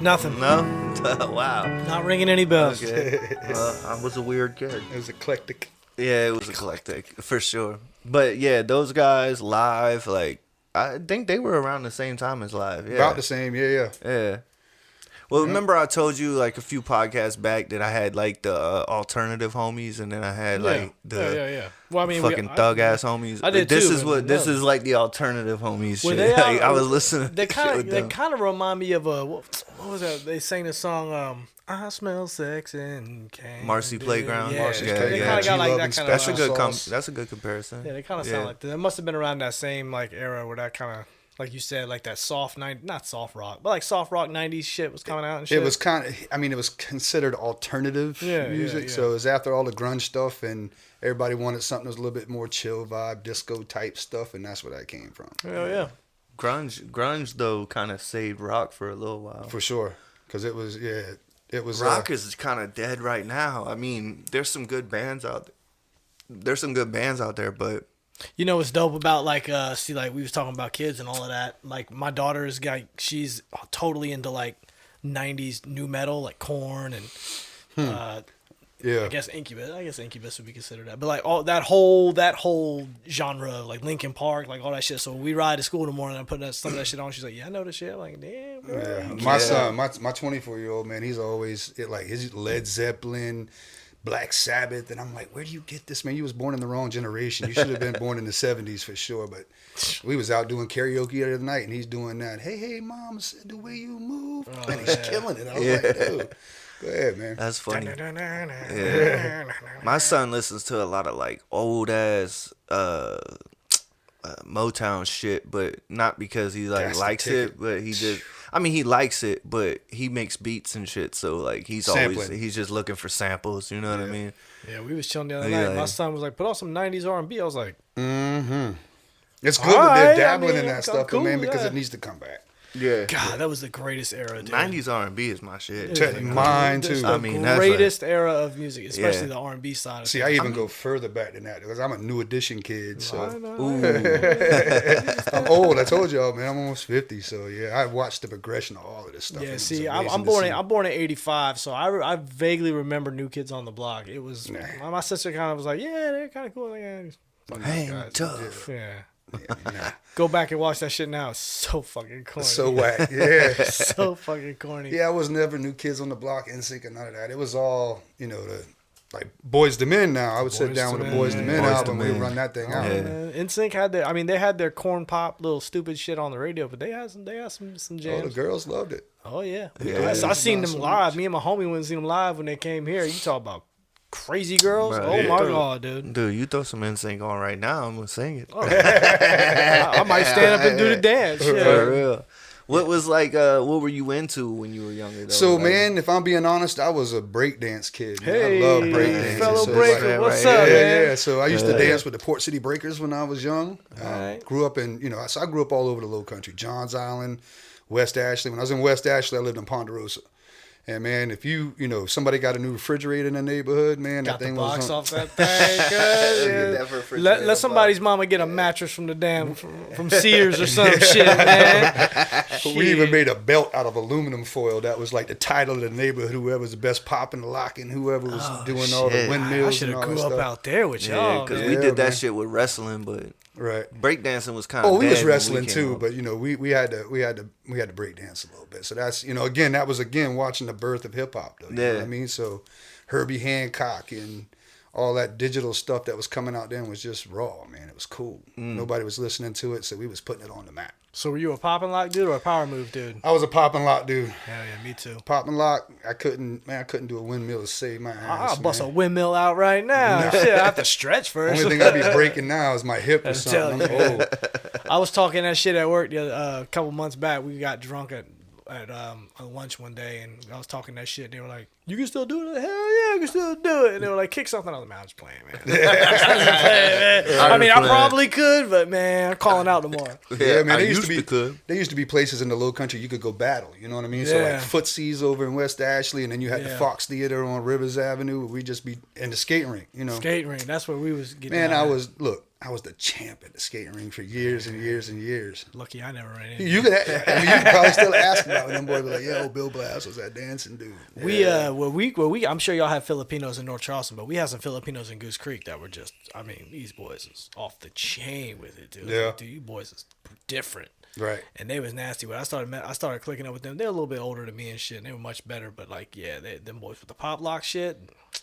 Nothing. No? Wow. Not ringing any bells. Okay. I was a weird kid. It was eclectic. Yeah, it was eclectic for sure. But yeah, those guys live, like I think they were around the same time as live. Yeah. About the same, yeah. Yeah. Well, remember I told you like a few podcasts back that I had like the alternative homies, and then I had like the Well, I mean, fucking thug ass homies. I did this too, is but what this is like the alternative homies. Were Shit. they Like, I was listening. They to kind shit of with they them. kind of remind me of a what was that? They sang the song I smell sex and candy. Marcy Playground. Yeah, Marcy's they Playground. kind of got like G-Love that and kind of. That's a good sauce. that's a good comparison. Yeah, they kind of sound like that. It must have been around that same like era where that kind of. Like you said, like that not soft rock, but like soft rock 90s shit was coming out and shit. It was kind of, I mean, it was considered alternative music. So it was after all the grunge stuff, and everybody wanted something that was a little bit more chill vibe, disco type stuff, and that's where that came from. Hell yeah. Grunge though kind of saved rock for a little while. For sure. Because it was, Rock is kind of dead right now. I mean, there's some good bands out there. But You know what's dope about like like we was talking about kids and all of that. Like my daughter's got she's totally into like 90s new metal, like Korn and I guess Incubus would be considered that. But like all that whole genre, like Linkin Park, like all that shit. So when we ride to school in the morning and I put some of that shit on, she's like, "Yeah, I know this shit." I'm like, "Damn, bro." Yeah. My son, my 24-year-old man, he's always like his Led Zeppelin, Black Sabbath, and I'm like, where do you get this, man? You was born in the wrong generation. You should have been born in the 70s for sure. But we was out doing karaoke the other night, and he's doing that. Hey, mom, said the way you move, and he's killing it. I was like, dude, go ahead, man. that's funny. Yeah. My son listens to a lot of like old ass Motown shit, but not because he like That's the likes ticket. it, but he just. I mean, he likes it, but he makes beats and shit. So like, he's just looking for samples. You know what I mean? Yeah, we was chilling the other night. My son was like, "Put on some 90s R&B." I was like, It's good that they're dabbling in that stuff, cool, man, because yeah. it needs to come back. Yeah. God, that was the greatest era, dude. 90s R&B is my shit. Mine too. The I mean, that's greatest era of music, especially the R&B side of See, things. I even go further back than that because I'm a New Edition kid. So I I'm old. I told y'all, man. I'm almost 50. So yeah, I've watched the progression of all of this stuff. Yeah, It was see, amazing I'm to born see. see. I'm born in '85, so I vaguely remember New Kids on the Block. It was my sister kind of was like, "Yeah, they're kind of cool." Like, yeah, Hang tough. yeah. Nah. Go back and watch that shit now. It's so fucking corny. So whack. Yeah. so fucking corny. Yeah, I was never New Kids on the Block, NSYNC, and none of that. It was all, the like Boys to Men now. I would sit down with the Boys to Men album and run that thing out. NSYNC had they had their corn pop little stupid shit on the radio, but they had some Oh, jams. the girls loved it. Oh yeah. Yeah. I seen them So live. Me and my homie went and seen them live when they came here. You talk about crazy girls. Bro, oh yeah. my god, dude. Dude, you throw some NSYNC on right now, I'm gonna sing it. I might stand up and do the dance. For Yeah. real. What was like? What were you into when you were younger? Though? So, Like, man, if I'm being honest, I was a breakdance kid. Man. Hey, I love breakdancing. fellow So it's breaker, like- what's right, up, Yeah, man? yeah. So I used to dance with the Port City Breakers when I was young. Alright. Grew up in, so I grew up all over the Low Country. Johns Island, West Ashley. When I was in West Ashley, I lived in Ponderosa. And man, if if somebody got a new refrigerator in the neighborhood, man, Got that thing the box was off that thing. Good. Let somebody's mama get a mattress from the damn from Sears or some shit, man. We even made a belt out of aluminum foil that was like the title of the neighborhood. Whoever was the best popping, locking, whoever was doing all the shit. windmills. I should and have all grew that up stuff. out there with Yeah, y'all. because man. we did that man. shit with wrestling, but Right. breakdancing was kind of. Oh, we was wrestling too, but we had to break dance a little bit. So that's again that was watching the birth of hip hop though. You know what I mean? So Herbie Hancock and all that digital stuff that was coming out then was just raw, man. It was cool. Nobody was listening to it, so we was putting it on the map. So were you a pop and lock dude or a power move dude? I was a pop and lock dude. Hell yeah, me too. Pop and lock, I couldn't do a windmill to save my ass. I'll bust a man. windmill out right now. Shit, I have to stretch first. Only thing I'd be breaking now is my hip or I'm something. I'm telling old. I was talking that shit at work a couple months back. We got drunk at lunch one day, and I was talking that shit. They were like, "You can still do it?" Hell yeah, I can still do it. And they were like, "Kick something." I was like, "Man, I'm just playing, man." I mean, I probably could, but man, I'm calling out tomorrow. Yeah, man. I There used to be places in the Low Country you could go battle. You know what I mean? So Yeah. like Footsie's over in West Ashley, and then you had the Yeah. Fox Theater on Rivers Avenue. Where we just be in the skating rink. Skating ring. That's where we was getting. Man, out I at. was look. I was the champ at the skating ring for years and years and years. Lucky I never ran into You could, I mean, you could probably still ask about it. Them boys be like, "Yo, BillBlass was that dancing dude." we I'm sure y'all have Filipinos in North Charleston, but we had some Filipinos in Goose Creek that were just, I mean, these boys is off the chain with it, dude. Yeah. Like, dude, you boys is different. Right. And they was nasty. When I started clicking up with them, they're a little bit older than me and shit. And they were much better, but like, yeah, them boys with the pop lock shit,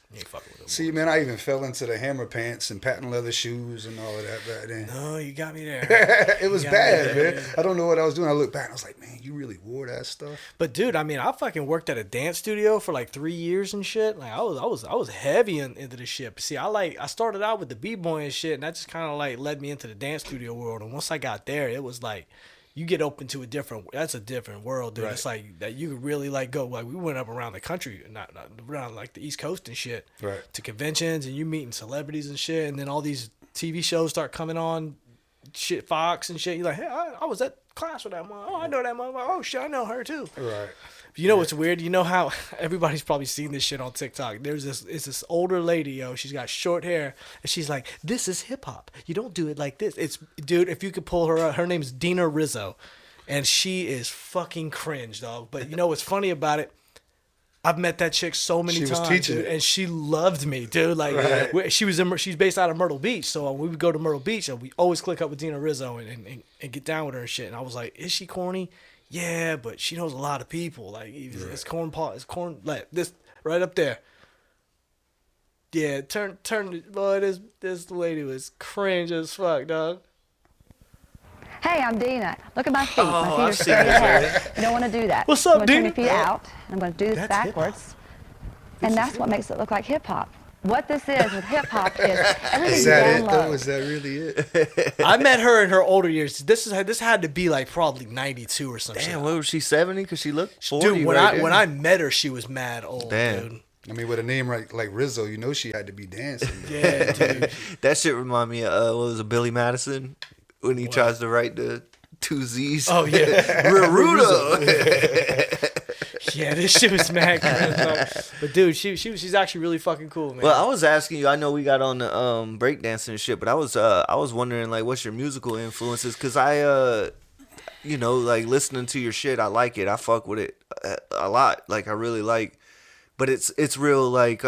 you ain't fucking with them. See, boys. man, I even fell into the hammer pants and patent leather shoes and all of that back then. No, you got me there. It was bad, man. I don't know what I was doing. I look back and I was like, man, you really wore that stuff? But dude, I mean, I fucking worked at a dance studio for like 3 years and shit. Like I was heavy into the shit. But see, I started out with the b-boy and shit, and that just kind of like led me into the dance studio world. And once I got there, it was like, you get open to that's a different world, dude. Right. It's like that you could really like go, like we went up around the country, not around like the East Coast and shit, right, to conventions, and you meeting celebrities and shit, and then all these TV shows start coming on, shit, Fox and shit. You're like, hey, I was at class with that mom. Oh, I know that mom. Oh shit, I know her too. Right. You know what's weird? You know how everybody's probably seen this shit on TikTok. It's this older lady, yo. She's got short hair, and she's like, "This is hip hop. You don't do it like this." Dude. If you could pull her up, her name's Dina Rizzo, and she is fucking cringe, dog. But you know what's funny about it? I've met that chick so many times, dude, and she loved me, dude. Like right. She's based out of Myrtle Beach, so we would go to Myrtle Beach, and we always click up with Dina Rizzo and get down with her and shit. And I was like, "Is she corny?" Yeah, but she knows a lot of people. Like it's corn, like this right up there. Yeah, turn. Boy, this lady was cringe as fuck, dog. Hey, I'm Dina. Look at my feet. My feet are straight ahead. You don't want to do that. What's up, I'm Dina? going to turn your feet out. I'm going to do this backwards. And that's what makes it look like hip hop. What this is with hip hop is everything's down low. Was that really it? I met her in her older years. This had to be like probably 92 or something. Damn, what was she, 70? Because she looked 40. Dude, when I met her, she was mad old. Damn. Dude. I mean, with a name like Rizzo, you know she had to be dancing. Yeah, dude. That shit remind me of what was it, Billy Madison when he tries to write the 2 Z's. Oh yeah, Rudo. Yeah, this shit was mad. But dude, she's actually really fucking cool, man. Well, I was asking you. I know we got on the breakdancing and shit, but I was wondering like, what's your musical influences? Cause you know, like listening to your shit, I like it. I fuck with it a lot. Like I really like, but it's real like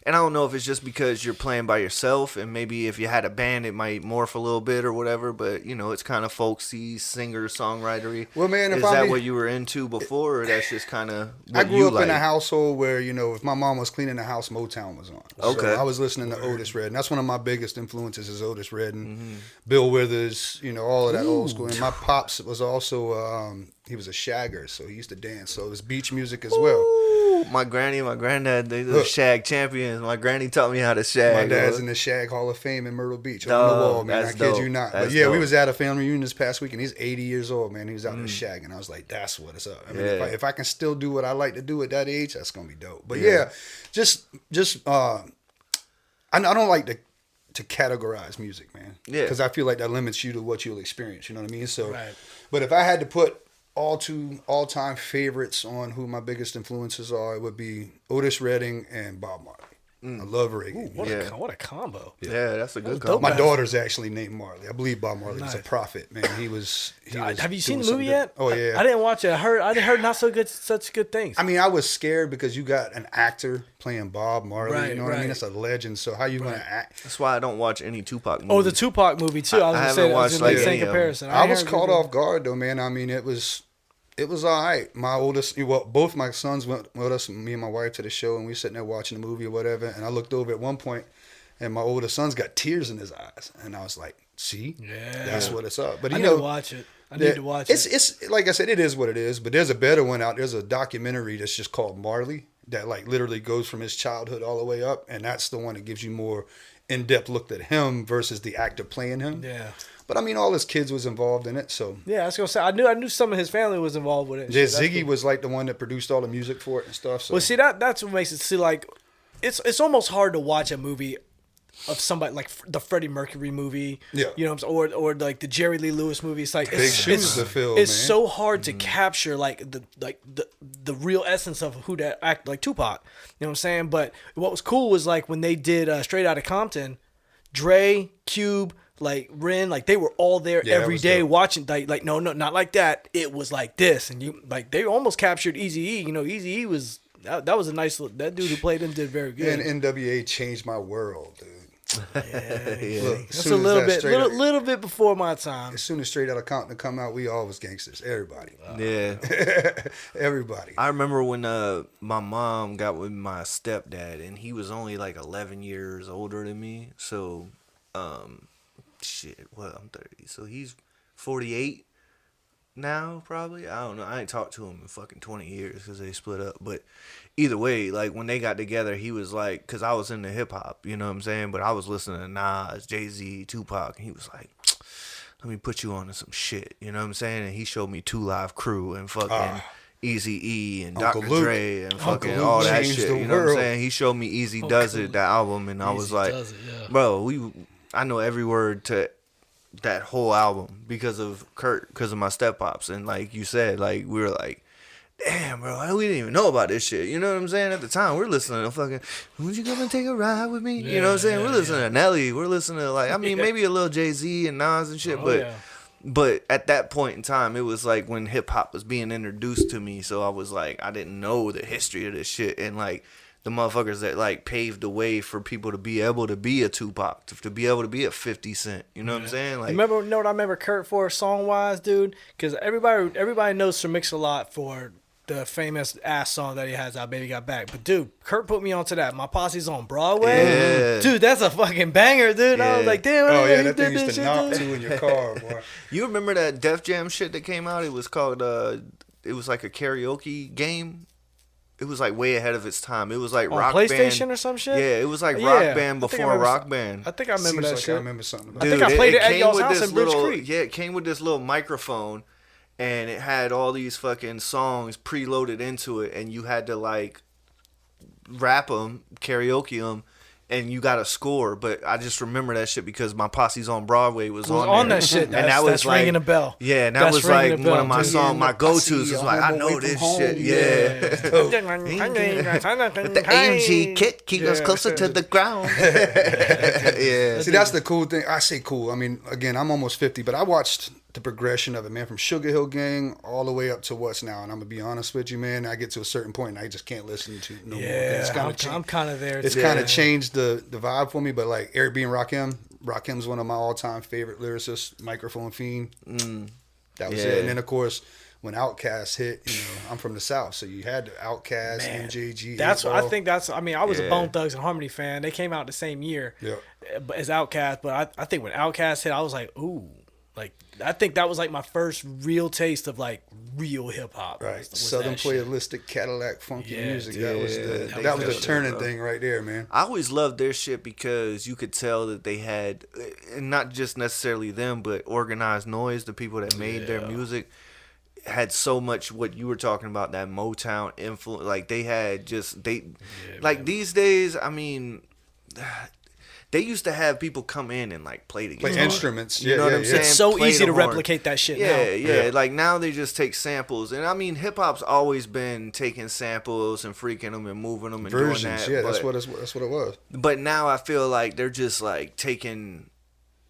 and I don't know if it's just because you're playing by yourself, and maybe if you had a band, it might morph a little bit or whatever. But you know, it's kind of folksy, singer, songwritery. Well, man, is that what you were into before, or that's just kind of? I grew up in a household where, you know, if my mom was cleaning the house, Motown was on. Okay, so I was listening to Otis Redding. That's one of my biggest influences is Otis Redding, Bill Withers, you know, all of that old school. And my pops was also he was a shagger, so he used to dance. So it was beach music as well. My granny and my granddad, they were shag champions. My granny taught me how to shag. My dad's in the Shag Hall of Fame in Myrtle Beach on the wall, man. I kid you not. But yeah, we was at a family reunion this past week, and he's 80 years old, man. He was out there shagging. I was like, that's what it's up. I mean, if I can still do what I like to do at that age, that's gonna be dope. But yeah, just I don't like to categorize music, man. Yeah, because I feel like that limits you to what you'll experience. You know what I mean? So, but if I had to put all-time favorites on who my biggest influences are, it would be Otis Redding and Bob Marley. I love reggae. Ooh, what a combo. Yeah, that's a good combo. My daughter's actually named Marley. I believe Bob Marley was a prophet, man. He was have you seen the movie yet? Oh yeah. I didn't watch it. I heard not such good things. I mean, I was scared because you got an actor playing Bob Marley. You know what I mean? That's a legend. So how you gonna act? That's why I don't watch any Tupac movies. Oh, the Tupac movie too. I haven't watched the same comparison. I was caught off guard though, man. I mean, it was all right. My oldest, both my sons went with us, me and my wife, to the show, and we sitting there watching the movie or whatever. And I looked over at one point, and my oldest son's got tears in his eyes, and I was like, "See, that's what it's up." But I need to watch it. I need to watch it. It's like I said, it is what it is. But there's a better one out. There's a documentary that's just called Marley that like literally goes from his childhood all the way up, and that's the one that gives you more in-depth look at him versus the actor playing him. Yeah. But I mean, all his kids was involved in it, so yeah. I was gonna say I knew some of his family was involved with it. Yeah, Ziggy was like the one that produced all the music for it and stuff. So. Well, see that's what makes it see like it's almost hard to watch a movie of somebody like the Freddie Mercury movie, you know, or like the Jerry Lee Lewis movie. It's like it's so hard to capture like the real essence of who that act like Tupac. You know what I'm saying? But what was cool was like when they did Straight Outta Compton. Dre, Cube, like Ren, like they were all there Yeah, that every was day dope. watching. Like no, not like that. It was like this, and you like they almost captured Eazy-E. You know, Eazy-E was that was a nice little, that dude who played him did very good. And NWA changed my world, dude. Yeah. Look, That's a little bit before my time. As soon as Straight Outta Compton come out, we all was gangsters. Everybody. Yeah. Everybody. I remember when my mom got with my stepdad, and he was only like 11 years older than me. So, I'm 30. So he's 48 now, probably. I don't know. I ain't talked to him in fucking 20 years because they split up. But either way, like when they got together, he was like, because I was into hip hop, you know what I'm saying? But I was listening to Nas, Jay-Z, Tupac, and he was like, let me put you on to some shit, you know what I'm saying? And he showed me 2 Live Crew and fucking Eazy-E and Uncle Dr. Luke. Dre and Uncle fucking Luke all that changed shit, the you know what I'm world. saying? He showed me Easy Does It, the album, and I was Easy like, Does It, yeah. bro, I know every word to that whole album because of Kurt, because of my step pops. And like you said, like we were like, damn, bro, we didn't even know about this shit. You know what I'm saying? At the time, we're listening to fucking, would you come and take a ride with me? You know what I'm saying? We're listening to Nelly. We're listening to like, I mean, maybe a little Jay-Z and Nas and shit, but at that point in time, it was like when hip hop was being introduced to me. So I was like, I didn't know the history of this shit. And like the motherfuckers that like paved the way for people to be able to be a Tupac, to be able to be a 50 Cent. You know what I'm saying? Like, Know what I remember Kurt for song wise, dude? Because everybody knows Sir Mix-a-Lot for the famous ass song that he has out, Baby Got Back. But dude, Kurt put me onto that. My Posse's on Broadway. Yeah. Dude, that's a fucking banger, dude. I was like, damn. Oh, yeah, he that thing did used this to shit, knock dude. to in your car, boy. you remember that Def Jam shit that came out? It was called, it was like a karaoke game. It was like way ahead of its time. It was like On Rock PlayStation Band. or some shit? Yeah, it was like Yeah, Rock I Band think I before remember Rock Band. I think I remember Seems that like shit. I remember something about think that. I played it at came y'all's with house this in Bridge little, Creek. yeah, it came with this little microphone, and it had all these fucking songs preloaded into it, and you had to like rap them, karaoke them, and you got a score. But I just remember that shit because my Posse's on Broadway was on there. that shit. And that was like ringing a bell. Yeah, and that That's was like ringing a one bell, of my dude. songs, my go-tos. Posse, Is like, I home know away this from shit. home, Yeah. With The AMG kit keep us closer to the ground. Yeah. See, that's the cool thing. I say cool. I mean, again, I'm almost 50, but I watched the progression of it, man, from Sugar Hill Gang all the way up to what's now. And I'm going to be honest with you, man, I get to a certain point and I just can't listen to no more. It's Yeah, kinda I'm kind of there. It's kind of changed the vibe for me, but like Eric B. and Rakim. Rakim's one of my all-time favorite lyricists, microphone fiend. That was it. And then, of course, when Outkast hit, you know, I'm from the South, so you had the Outkast, MJG. That's what I 8 Ball. think. I mean, I was a Yeah. Bone Thugs and Harmony fan. They came out the same year Yeah. as Outkast, but I think when Outkast hit, I was like, ooh, like I think that was like my first real taste of like real hip hop. Right, was Southern that shit. playalistic Cadillac funky Yeah, music. That was yeah, that was that a shit, turning bro. thing right there, man. I always loved their shit because you could tell that they had, and not just necessarily them, but Organized Noise, the people that made their music, had so much what you were talking about, that Motown influence. Like they had just these days. I mean, they used to have people come in and like play the Play guitar. instruments. You Yeah, know what yeah, I'm yeah. saying? It's so Play easy the to horn. replicate that shit now. Yeah. Like now they just take samples, and I mean hip hop's always been taking samples and freaking them and moving them and Versions. doing that. Yeah, but, that's what it was. But now I feel like they're just like taking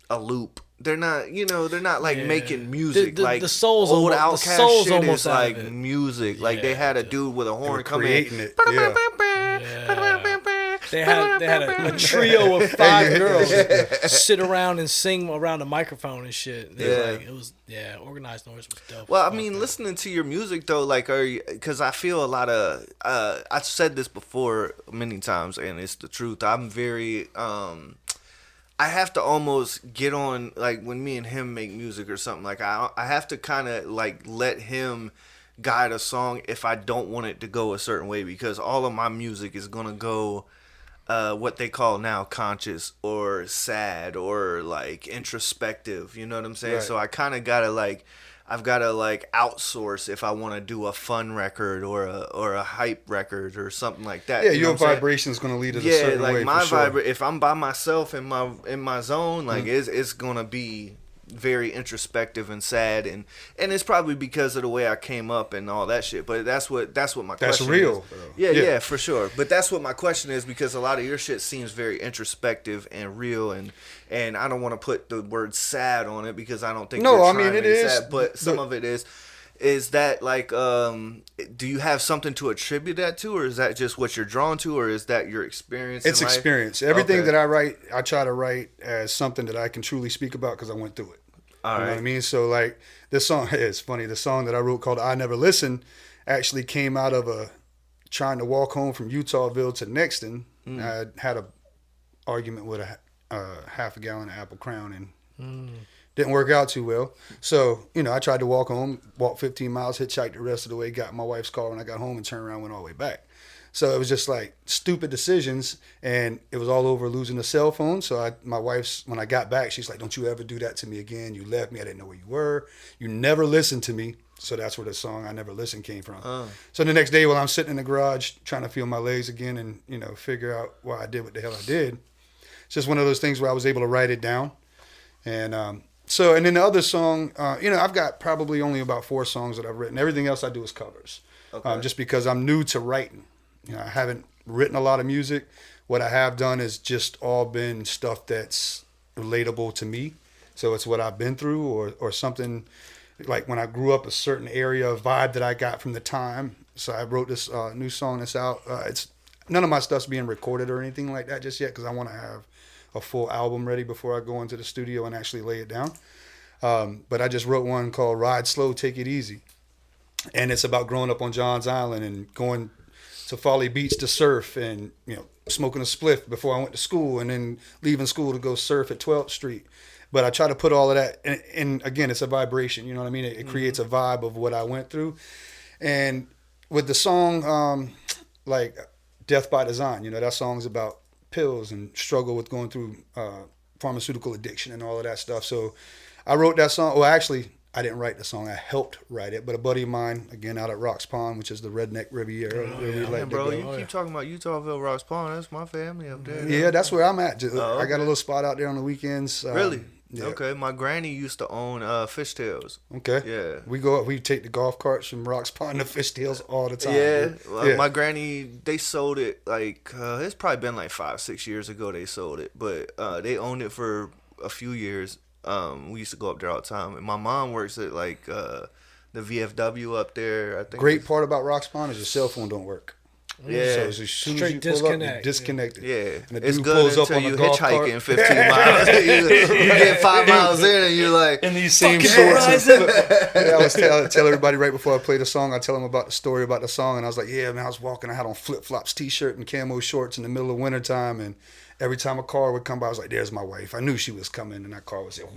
a loop. They're not, they're not like making music. The like soul's old almost- the Outkast soul's shit almost is out like of it. music. Like they had a dude with a horn were come creating in. it, yeah. They had a trio of 5 girls sit around and sing around the microphone and shit. Organized Noise was dope. Well, I mean, listening to your music though, like, because I feel a lot of, I've said this before many times, and it's the truth. I'm very, I have to almost get on, like, when me and him make music or something, like, I have to kind of, like, let him guide a song if I don't want it to go a certain way, because all of my music is going to go what they call now conscious or sad or, like, introspective, you know what I'm saying? Right. So I kind of got to, like, I've got to, like, outsource if I want to do a fun record or a hype record or something like that. Yeah, you know your what I'm saying? vibration is going to lead it a Yeah, certain like way. my for sure. if I'm by myself in my zone, like it's gonna be very introspective and sad, and it's probably because of the way I came up and all that shit. But that's what my question real. is. Yeah, for sure. But that's what my question is, because a lot of your shit seems very introspective and real, and I don't want to put the word sad on it because I don't think No, you're I trying mean, to it be is. sad, but some of it is. Is that like, do you have something to attribute that to, or is that just what you're drawn to, or is that your experience? It's experience. Everything that I write, I try to write as something that I can truly speak about because I went through it. All you right. know what I mean? So like this song, it's funny. The song that I wrote called "I Never Listen" actually came out of trying to walk home from Utahville to Nexton. I had a argument with a half a gallon of Apple Crown and didn't work out too well. So, I tried to walk home, walk 15 miles, hitchhiked the rest of the way, got in my wife's car when I got home and turned around, went all the way back. So it was just like stupid decisions, and it was all over losing a cell phone. So my wife's, when I got back, she's like, "Don't you ever do that to me again. You left me. I didn't know where you were. You never listened to me." So that's where the song "I Never Listened" came from. So the next day while I'm sitting in the garage trying to feel my legs again and, figure out why I did what the hell I did, it's just one of those things where I was able to write it down. And and then the other song, I've got probably only about 4 songs that I've written. Everything else I do is covers, just because I'm new to writing. I haven't written a lot of music. What I have done is just all been stuff that's relatable to me. So it's what I've been through or something like when I grew up, a certain area vibe that I got from the time. So I wrote this new song that's out. It's none of my stuff's being recorded or anything like that just yet because I want to have a full album ready before I go into the studio and actually lay it down. But I just wrote one called "Ride Slow, Take It Easy." And it's about growing up on Johns Island and going to Folly Beach to surf and, smoking a spliff before I went to school and then leaving school to go surf at 12th Street. But I try to put all of that, and again, it's a vibration, you know what I mean? It creates a vibe of what I went through. And with the song, like Death by Design, that song's about pills and struggle with going through pharmaceutical addiction and all of that stuff. So I wrote that song. Well, actually, I didn't write the song. I helped write it. But a buddy of mine, again, out at Rocks Pond, which is the Redneck Riviera. Bro, you keep talking about Utahville, Rocks Pond. That's my family up there. Yeah, that's where I'm at. Okay. I got a little spot out there on the weekends. Really? Yeah. Okay, my granny used to own Fishtails. Okay. Yeah. We take the golf carts from Rocks Pond to Fishtails all the time. Yeah. My granny, they sold it it's probably been like 5-6 years ago they sold it, but they owned it for a few years. We used to go up there all the time, and my mom works at the VFW up there. I think. Great part about Rocks Pond is your cell phone don't work. Yeah. So as soon Straight as you pull up, disconnect. you're disconnected. Yeah, And the it's dude good pulls up until on you the golf hitchhiking cart. 15 miles. you get 5 miles in, and you're like, In these same Fucking shorts. Horizon. I always tell everybody right before I play the song, I tell them about the story about the song, and I was like, yeah, man, I was walking, I had on flip-flops, t-shirt, and camo shorts in the middle of wintertime, and every time a car would come by, I was like, there's my wife. I knew she was coming, and that car was like,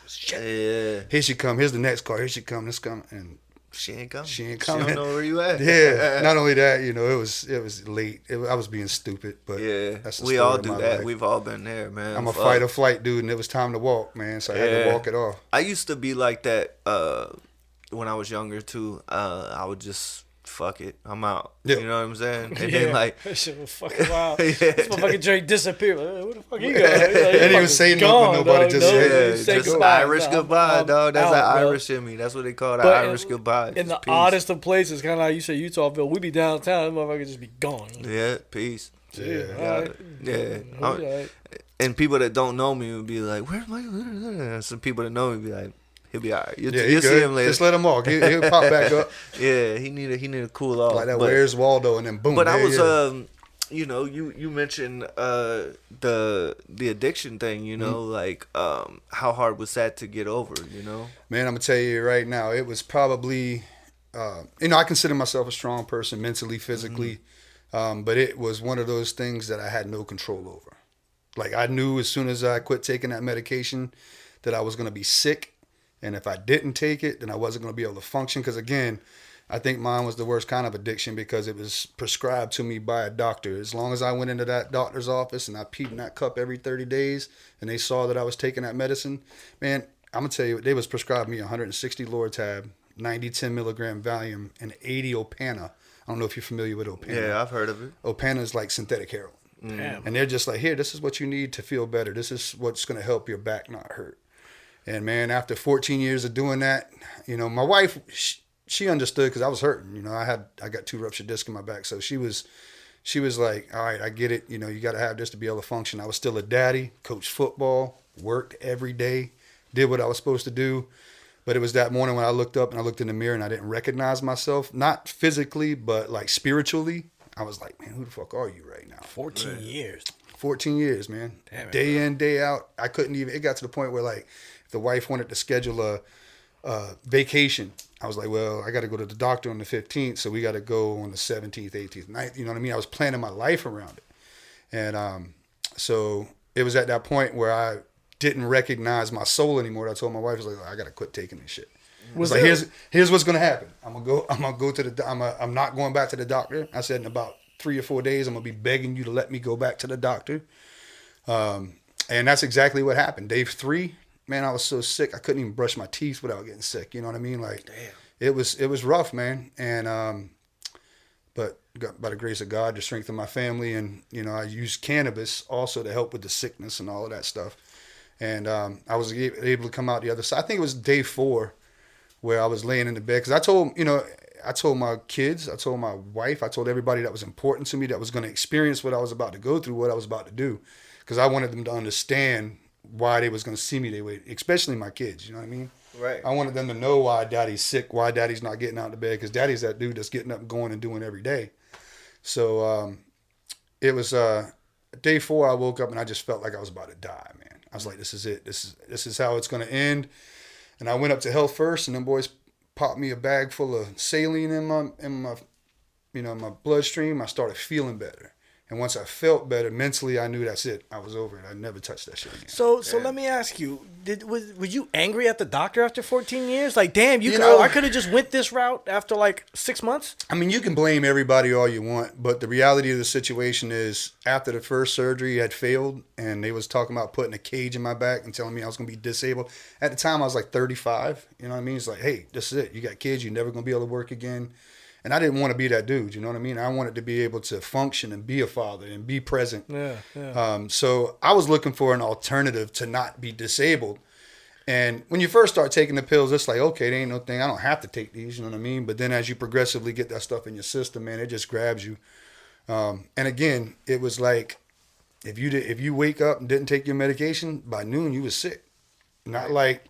shit. yeah, Here she come. Here's the next car. Here she come. This come, and she ain't coming. she ain't She coming. don't know where you at. Yeah. Not only that, it was late. I was being stupid, but Yeah, that's the we story all of do my that. life. We've all been there, man. I'm a Fuck. fight or flight dude, and it was time to walk, man. So I had to walk it off. I used to be like that when I was younger too. I would just fuck it. I'm out. Yeah. You know what I'm saying? And then like, that shit was fucking wild. Yeah. This motherfucking Drake disappeared. Like, where the fuck you going? And he was saying nothing, nobody just said, yeah, say just goodbye. Irish No, goodbye, I'm dog. That's out, an bro. Irish in me. That's what they call the But Irish goodbye. In the Just peace. oddest of places, kind of like you say, Utahville, we be downtown, that motherfucker just be gone. Yeah, peace. Yeah. All right. Yeah. All right. And people that don't know me would be like, "Where's my?" Some people that know me be like, "He'll be alright. You'll Yeah, he see good. him later." Just let him walk. He'll pop back up Yeah, he need to cool off. like that. But- Where's Waldo? And then boom. But I there was, he is. you mentioned the addiction thing. Like how hard was that to get over? Man, I'm gonna tell you right now, it was probably, I consider myself a strong person mentally, physically, but it was one of those things that I had no control over. Like I knew as soon as I quit taking that medication that I was gonna be sick, and if I didn't take it, then I wasn't gonna be able to function. Because again, I think mine was the worst kind of addiction because it was prescribed to me by a doctor. As long as I went into that doctor's office and I peed in that cup every 30 days, and they saw that I was taking that medicine, man, I'm gonna tell you, they was prescribed me 160 Lortab, 90 10 milligram Valium, and 80 Opana. I don't know if you're familiar with Opana. Yeah, I've heard of it. Opana is like synthetic heroin. Damn. And they're just like, here, this is what you need to feel better. This is what's going to help your back not hurt. And man, after 14 years of doing that, you know, my wife, she understood because I was hurting. You know, I got 2 ruptured discs in my back, so she was like, all right, I get it. You know, you got to have this to be able to function. I was still a daddy, coached football, worked every day, did what I was supposed to do. But it was that morning when I looked up and I looked in the mirror and I didn't recognize myself, not physically, but like spiritually. I was like, man, who the fuck are you right now? 14 years. 14 years, man. Damn it, day bro. in, day out. I couldn't even, it got to the point where like if the wife wanted to schedule a vacation, I was like, well, I got to go to the doctor on the 15th, so we got to go on the 17th, 18th, 19th. You know what I mean? I was planning my life around it. And so it was at that point where I didn't recognize my soul anymore. I told my wife, I was like, I got to quit taking this shit. Was like, here's what's gonna happen. I'm gonna go to the. I'm not going back to the doctor. I said in about 3 or 4 days, I'm gonna be begging you to let me go back to the doctor. And that's exactly what happened. Day 3, man, I was so sick I couldn't even brush my teeth without getting sick. You know what I mean? Like, damn. It was rough, man. And but by the grace of God, the strength of my family, and you know, I used cannabis also to help with the sickness and all of that stuff. And I was able to come out the other side. I think it was day 4 where I was laying in the bed. Because I told my kids, I told my wife, I told everybody that was important to me that was going to experience what I was about to go through, what I was about to do. Because I wanted them to understand why they was going to see me that way, especially my kids, you know what I mean? Right. I wanted them to know why daddy's sick, why daddy's not getting out of bed. Because daddy's that dude that's getting up and going and doing every day. So it was day 4, I woke up and I just felt like I was about to die, man. I was like, this is it. This is how it's going to end. And I went up to Health First, and them boys popped me a bag full of saline in my bloodstream. I started feeling better. And once I felt better mentally, I knew that's it. I was over it. I never touched that shit again. So let me ask you: were you angry at the doctor after 14 years? Like, damn, I could have just went this route after like 6 months. I mean, you can blame everybody all you want, but the reality of the situation is, after the first surgery had failed, and they was talking about putting a cage in my back and telling me I was gonna be disabled. At the time, I was like 35. You know what I mean? It's like, hey, this is it. You got kids. You're never gonna be able to work again. And I didn't want to be that dude, you know what I mean? I wanted to be able to function and be a father and be present. Yeah. So I was looking for an alternative to not be disabled. And when you first start taking the pills, it's like, okay, there ain't no thing. I don't have to take these, you know what I mean? But then as you progressively get that stuff in your system, man, it just grabs you. And again, it was like, if you wake up and didn't take your medication, by noon you was sick. Not like,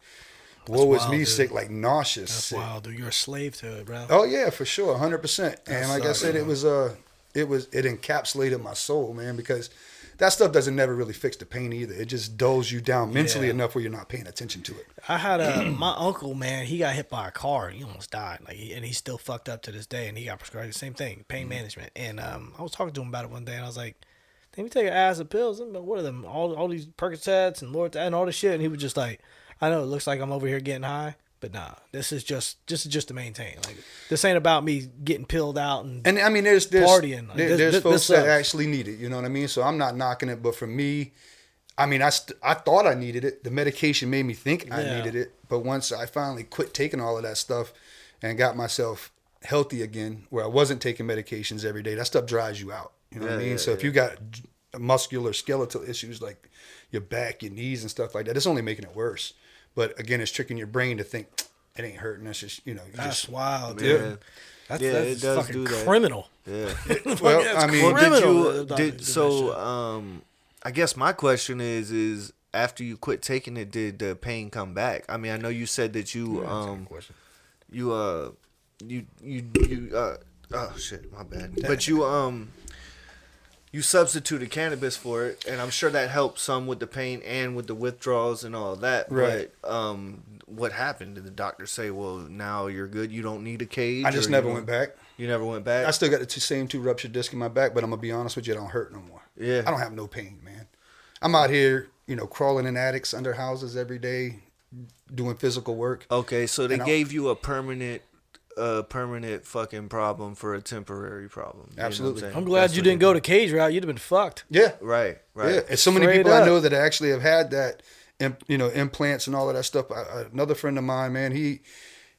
woe was me, dude. Sick, like nauseous. That's sick. wild, dude. You're a slave to it, bro. Oh yeah, for sure, 100%. And like I said, man. it encapsulated my soul, man, because that stuff doesn't never really fix the pain either. It just dulls you down mentally enough where you're not paying attention to it. I had my uncle, man. He got hit by a car. And he almost died. And he's still fucked up to this day. And he got prescribed the same thing, pain management. And I was talking to him about it one day, and I was like, "Let me take an ass of pills. What are them? All these Percocets and Lortab and all this shit." And he was just like, "I know it looks like I'm over here getting high, but nah, this is just to maintain. Like, this ain't about me getting pilled out and I mean, there's partying. Like, there's folks that sucks. actually need it. You know what I mean? So I'm not knocking it, but for me, I mean, I thought I needed it. The medication made me think I needed it, but once I finally quit taking all of that stuff and got myself healthy again, where I wasn't taking medications every day, that stuff dries you out. You know what I mean? So if you got muscular skeletal issues like your back, your knees, and stuff like that, it's only making it worse. But again, it's tricking your brain to think it ain't hurting. That's just, you know. That's wild, dude. That's it does fucking do that. criminal. Yeah. Well, I mean, I guess my question is after you quit taking it, did the pain come back? I mean, I know you said that oh shit, my bad. But you substituted cannabis for it, and I'm sure that helped some with the pain and with the withdrawals and all of that. Right. But what happened? Did the doctor say, well, now you're good, you don't need a cage? I just never went back. You never went back? I still got the same 2 ruptured discs in my back, but I'm going to be honest with you, it don't hurt no more. Yeah. I don't have no pain, man. I'm out here, you know, crawling in attics, under houses every day, doing physical work. Okay, so they gave you a permanent fucking problem for a temporary problem. Absolutely. I'm glad you didn't go the cage route. You'd have been fucked. Yeah. Right. Yeah. And so many Straight people up. I know that actually have had that, you know, implants and all of that stuff. Another friend of mine, man,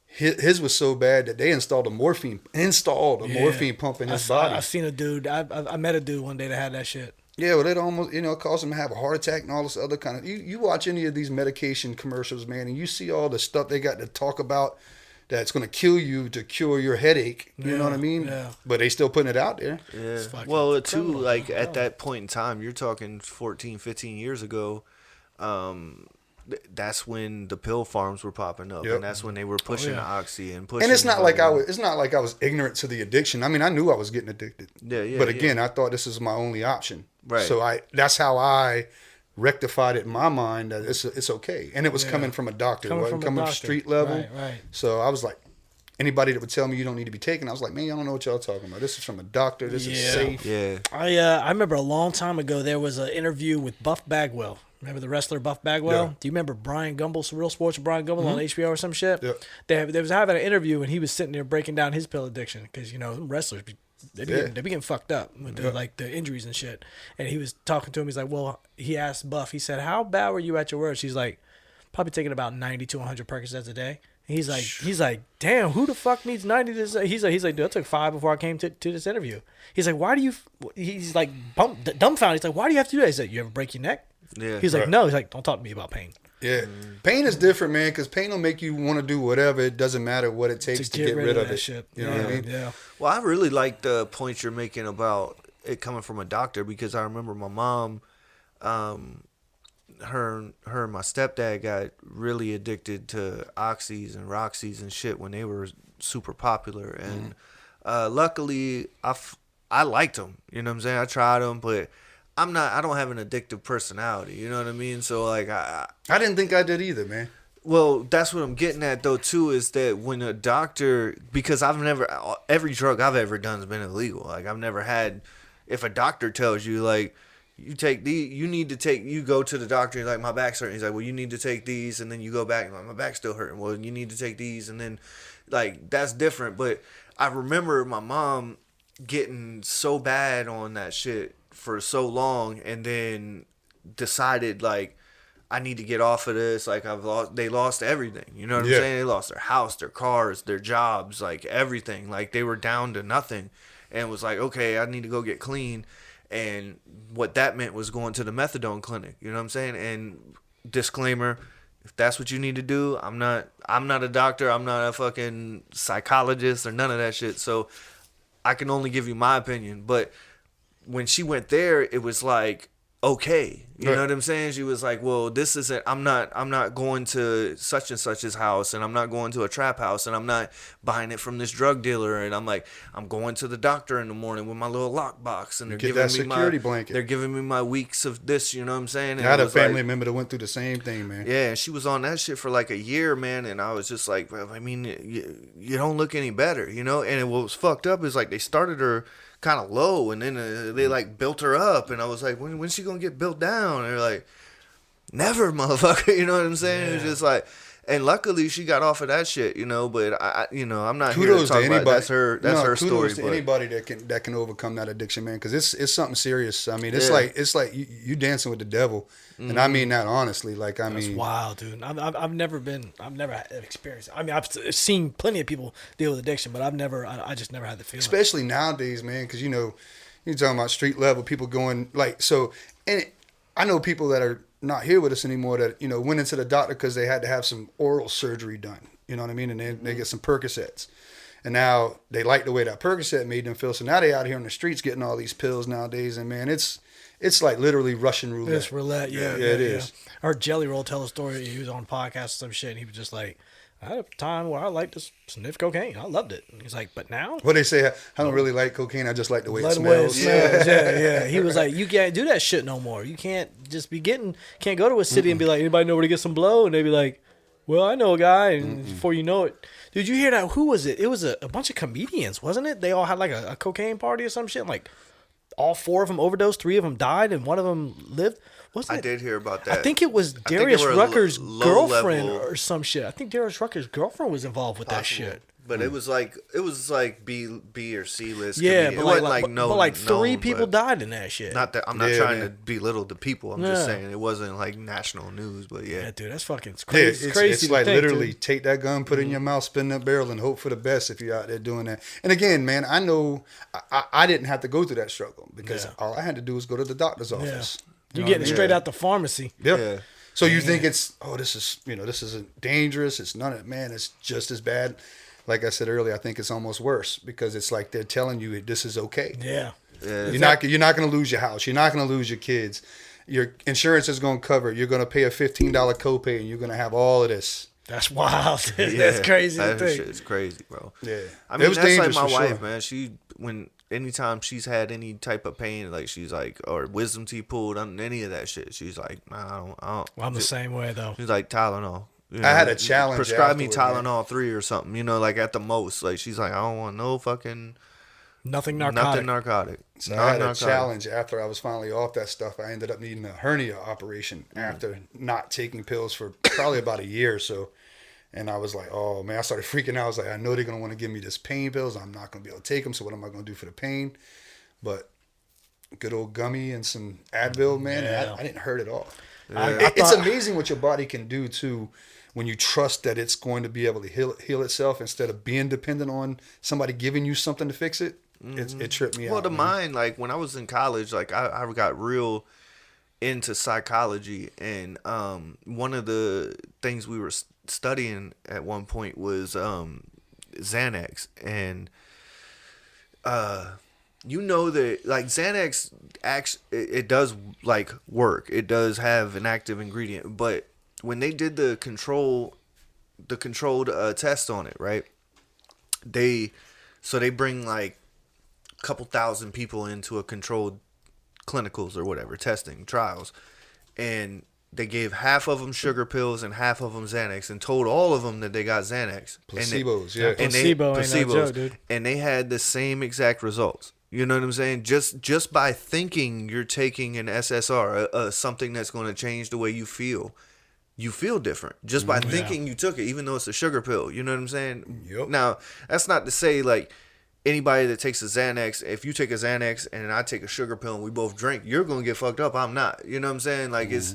his was so bad that they installed a morphine pump in his body. I've seen a dude. I met a dude one day that had that shit. Yeah, well, it almost, caused them to have a heart attack and all this other kind of. You watch any of these medication commercials, man, and you see all the stuff they got to talk about that's going to kill you to cure your headache. You know what I mean? Yeah. But they still putting it out there. Yeah. fucking Well, too, criminal. like at that point in time, you're talking 14, 15 years ago. That's when the pill farms were popping up, Yep. and that's when they were pushing the oxy and pushing. And it's not like I was ignorant to the addiction. I mean, I knew I was getting addicted. Yeah. But again, I thought this is my only option. Right. So that's how I rectified it in my mind that it's okay. And it was coming from a doctor. It wasn't coming from street level. Right. So I was like, anybody that would tell me you don't need to be taken, I was like, man, y'all don't know what y'all talking about. This is from a doctor. This is safe. Yeah. I remember a long time ago there was an interview with Buff Bagwell. Remember the wrestler Buff Bagwell? Yeah. Do you remember Brian Gumble, Real Sports with Brian Gumble on HBO or some shit? Yeah. They was having an interview and he was sitting there breaking down his pill addiction because wrestlers they be getting fucked up with the injuries and shit. And he was talking to him. He's like, well, he asked Buff. He said, how bad were you at your worst? He's like, probably taking about 90 to 100 Percocets a day. And he's like, damn, who the fuck needs 90 to say? He's like, dude, I took 5 before I came to this interview. He's like, why do you? He's like dumbfounded. He's like, why do you have to do that? He's like, you ever break your neck? Yeah. He's like, no. He's like, don't talk to me about pain. Yeah. Pain is different, man, because pain will make you want to do whatever. It doesn't matter what it takes to get rid of that it. shit. You know what I mean? Yeah. Well, I really like the point you're making about it coming from a doctor because I remember my mom, her and my stepdad got really addicted to oxys and roxys and shit when they were super popular, and luckily I liked them. You know what I'm saying? I tried them, but I don't have an addictive personality. You know what I mean? So like I didn't think I did either, man. Well, that's what I'm getting at though too, is that when a doctor, because every drug I've ever done has been illegal. Like I've never had, if a doctor tells you like, you go to the doctor, you're like, my back's hurting. He's like, well, you need to take these, and then you go back, like, my back's still hurting. Well, you need to take these, and then like that's different. But I remember my mom getting so bad on that shit for so long, and then decided like, I need to get off of this. Like they lost everything. You know what I'm saying? They lost their house, their cars, their jobs, like everything. Like they were down to nothing, and was like, okay, I need to go get clean. And what that meant was going to the methadone clinic. You know what I'm saying? And disclaimer, if that's what you need to do, I'm not a doctor. I'm not a fucking psychologist or none of that shit. So I can only give you my opinion. But when she went there, it was like, okay, you know what I'm saying? She was like, well, this isn't, I'm not going to such and such's house, and I'm not going to a trap house, and I'm not buying it from this drug dealer, and I'm like, I'm going to the doctor in the morning with my little lockbox, and they're Get giving that me security blanket. They're giving me my weeks of this, you know what I'm saying? And I had it a was family like, member that went through the same thing, man. yeah, and she was on that shit for like a year, man, and I was just like, well, I mean, you don't look any better, you know? And what was fucked up is like they started her kind of low, and then they like built her up, and I was like, when's she gonna get built down? And they're like, never, motherfucker. You know what I'm saying? Yeah. It's just like, and luckily she got off of that shit, you know. But I'm not here to talk about it. That's her story. Kudos to anybody that can overcome that addiction, man, because it's something serious. I mean, it's like you dancing with the devil, and I mean that honestly. Like That's wild, dude. I've never had experience. I mean, I've seen plenty of people deal with addiction, but I just never had the feeling. Especially nowadays, man, because you're talking about street level people going like so, and I know people that are not here with us anymore that went into the doctor because they had to have some oral surgery done. You know what I mean? And they get some Percocets, and now they like the way that Percocet made them feel. So now they out here on the streets getting all these pills nowadays, and man, it's like literally Russian roulette. It's roulette, yeah, it is. I heard Jelly Roll tell a story. He was on a podcast or some shit, and he was just like, I had a time where I liked to sniff cocaine. I loved it. And he's like, but now? What they say, I don't really like cocaine. I just like the way it smells. Yeah. He was like, you can't do that shit no more. You can't just can't go to a city and be like, anybody know where to get some blow? And they'd be like, well, I know a guy. And before you know it, did you hear that? Who was it? It was a bunch of comedians, wasn't it? They all had like a cocaine party or some shit. Like all 4 of them overdosed, 3 of them died, and 1 of them lived. Wasn't it? I did hear about that. I think it was Darius Rucker's low girlfriend level or some shit. I think Darius Rucker's girlfriend was involved with that shit. But it was like B or C list. Yeah, it but wasn't like no. but like three known, people but died in that shit. Not that I'm not Yeah, trying man. to belittle the people. I'm just saying it wasn't like national news. But Yeah, dude, that's fucking Yeah, crazy. It's crazy. it's to like think, literally dude. take that gun, put it in your mouth, spin that barrel, and hope for the best if you're out there doing that. And again, man, I know I didn't have to go through that struggle because all I had to do was go to the doctor's office. You know getting what I mean? straight out the pharmacy. Yep. Yeah. So you think it's this isn't dangerous. It's none of man. It's just as bad. Like I said earlier, I think it's almost worse because it's like they're telling you this is okay. Yeah. You're not going to lose your house. You're not going to lose your kids. Your insurance is going to cover it. You're going to pay a $15 copay, and you're going to have all of this. That's wild. Dude. Yeah, That's crazy to that think. shit is crazy, bro. Yeah. I It mean was that's like dangerous my for wife, sure. man. Anytime she's had any type of pain, like she's like, or wisdom teeth pulled, on any of that shit, she's like, man, I don't. Well, I'm the same way though. She's like Tylenol. I had a challenge Prescribe me afterward, Tylenol 3 or something. Like at the most. Like she's like, I don't want no fucking Nothing narcotic. nothing narcotic. So I had a Non-narcotic. challenge after I was finally off that stuff. I ended up needing a hernia operation after not taking pills for probably about a year or so. And I was like, oh, man, I started freaking out. I was like, I know they're going to want to give me this pain pills. I'm not going to be able to take them. So what am I going to do for the pain? But good old gummy and some Advil, man, Yeah. I didn't hurt at all. I It's thought- amazing what your body can do, too, when you trust that it's going to be able to heal itself instead of being dependent on somebody giving you something to fix it. It tripped me out. Well, the man. mind, like when I was in college, like I got real into psychology, and one of the things we were studying at one point was Xanax, and that like Xanax it does like work. It does have an active ingredient, but when they did the controlled test on it, right? They bring like a couple thousand people into a controlled clinicals or whatever testing trials, and they gave half of them sugar pills and half of them Xanax, and told all of them that they got Xanax. Placebos, and yeah. Placebo ain't no joke, dude. And they had the same exact results. You know what I'm saying? Just by thinking you're taking an SSR, something that's going to change the way you feel different. Just by thinking you took it, even though it's a sugar pill. You know what I'm saying? Yep. Now, that's not to say like anybody that takes a Xanax, if you take a Xanax and I take a sugar pill and we both drink, you're going to get fucked up. I'm not. You know what I'm saying? Like it's,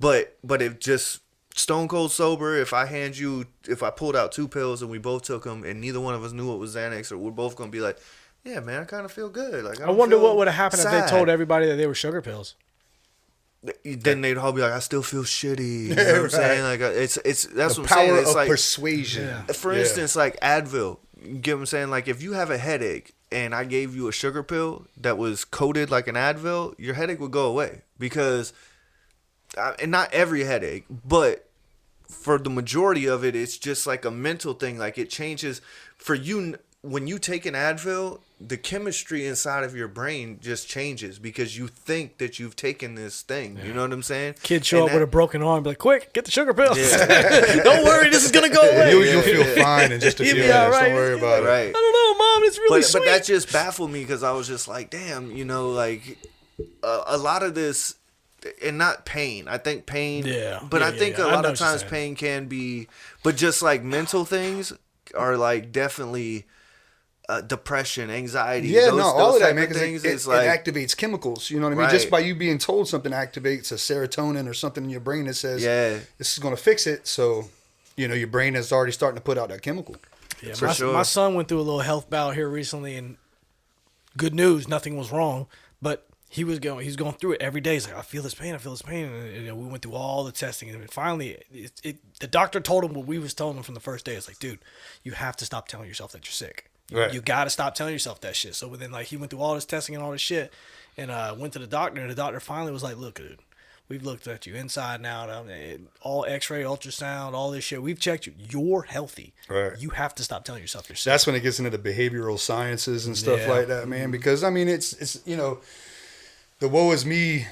but if just stone cold sober, if I pulled out 2 pills and we both took them and neither one of us knew it was Xanax, or we're both going to be like, yeah, man, I kind of feel good. Like I wonder what would have happened if they sad. told everybody that they were sugar pills. Then they'd all be like, I still feel shitty. You know what I'm saying? Like it's that's The what I'm saying. power It's of like, persuasion. for instance, like Advil. You get what I'm saying? Like if you have a headache and I gave you a sugar pill that was coated like an Advil, your headache would go away because, and not every headache, but for the majority of it, it's just like a mental thing. Like it changes for you when you take an Advil. The chemistry inside of your brain just changes because you think that you've taken this thing. You know what I'm saying? Kids show And up with a that- broken arm, be like, "Quick, get the sugar pills! Yeah. Don't worry, this is gonna go away." You'll feel fine in just a few You'll be minutes. all right. Don't worry about it. Right. I don't know, Mom. It's really But sweet. that just baffled me because I was just like, damn, like a lot of this, and not pain. I think pain. Yeah. But Yeah, I think yeah. a I lot know of what you're times saying. pain can be, but just like mental things are like definitely depression, anxiety. Yeah, those all of that, type man, because things it is like activates chemicals. You know what I mean? Just Right. by you being told something activates a serotonin or something in your brain that says, Yeah. this is going to fix it. So, your brain is already starting to put out that chemical. Yeah, For my, sure. my son went through a little health bout here recently, and good news, nothing was wrong. But he was going through it every day. He's like, I feel this pain, and we went through all the testing, and finally, the doctor told him what we was telling him from the first day. It's like, dude, you have to stop telling yourself that you're sick. Right. You got to stop telling yourself that shit. So then, like, he went through all this testing and all this shit, and went to the doctor, and the doctor finally was like, look, dude, we've looked at you inside and out, all X-ray, ultrasound, all this shit. We've checked you. You're healthy. Right. You have to stop telling yourself you're sick. That's when it gets into the behavioral sciences and stuff Yeah. like that, man. Because, I mean, it's the woe is me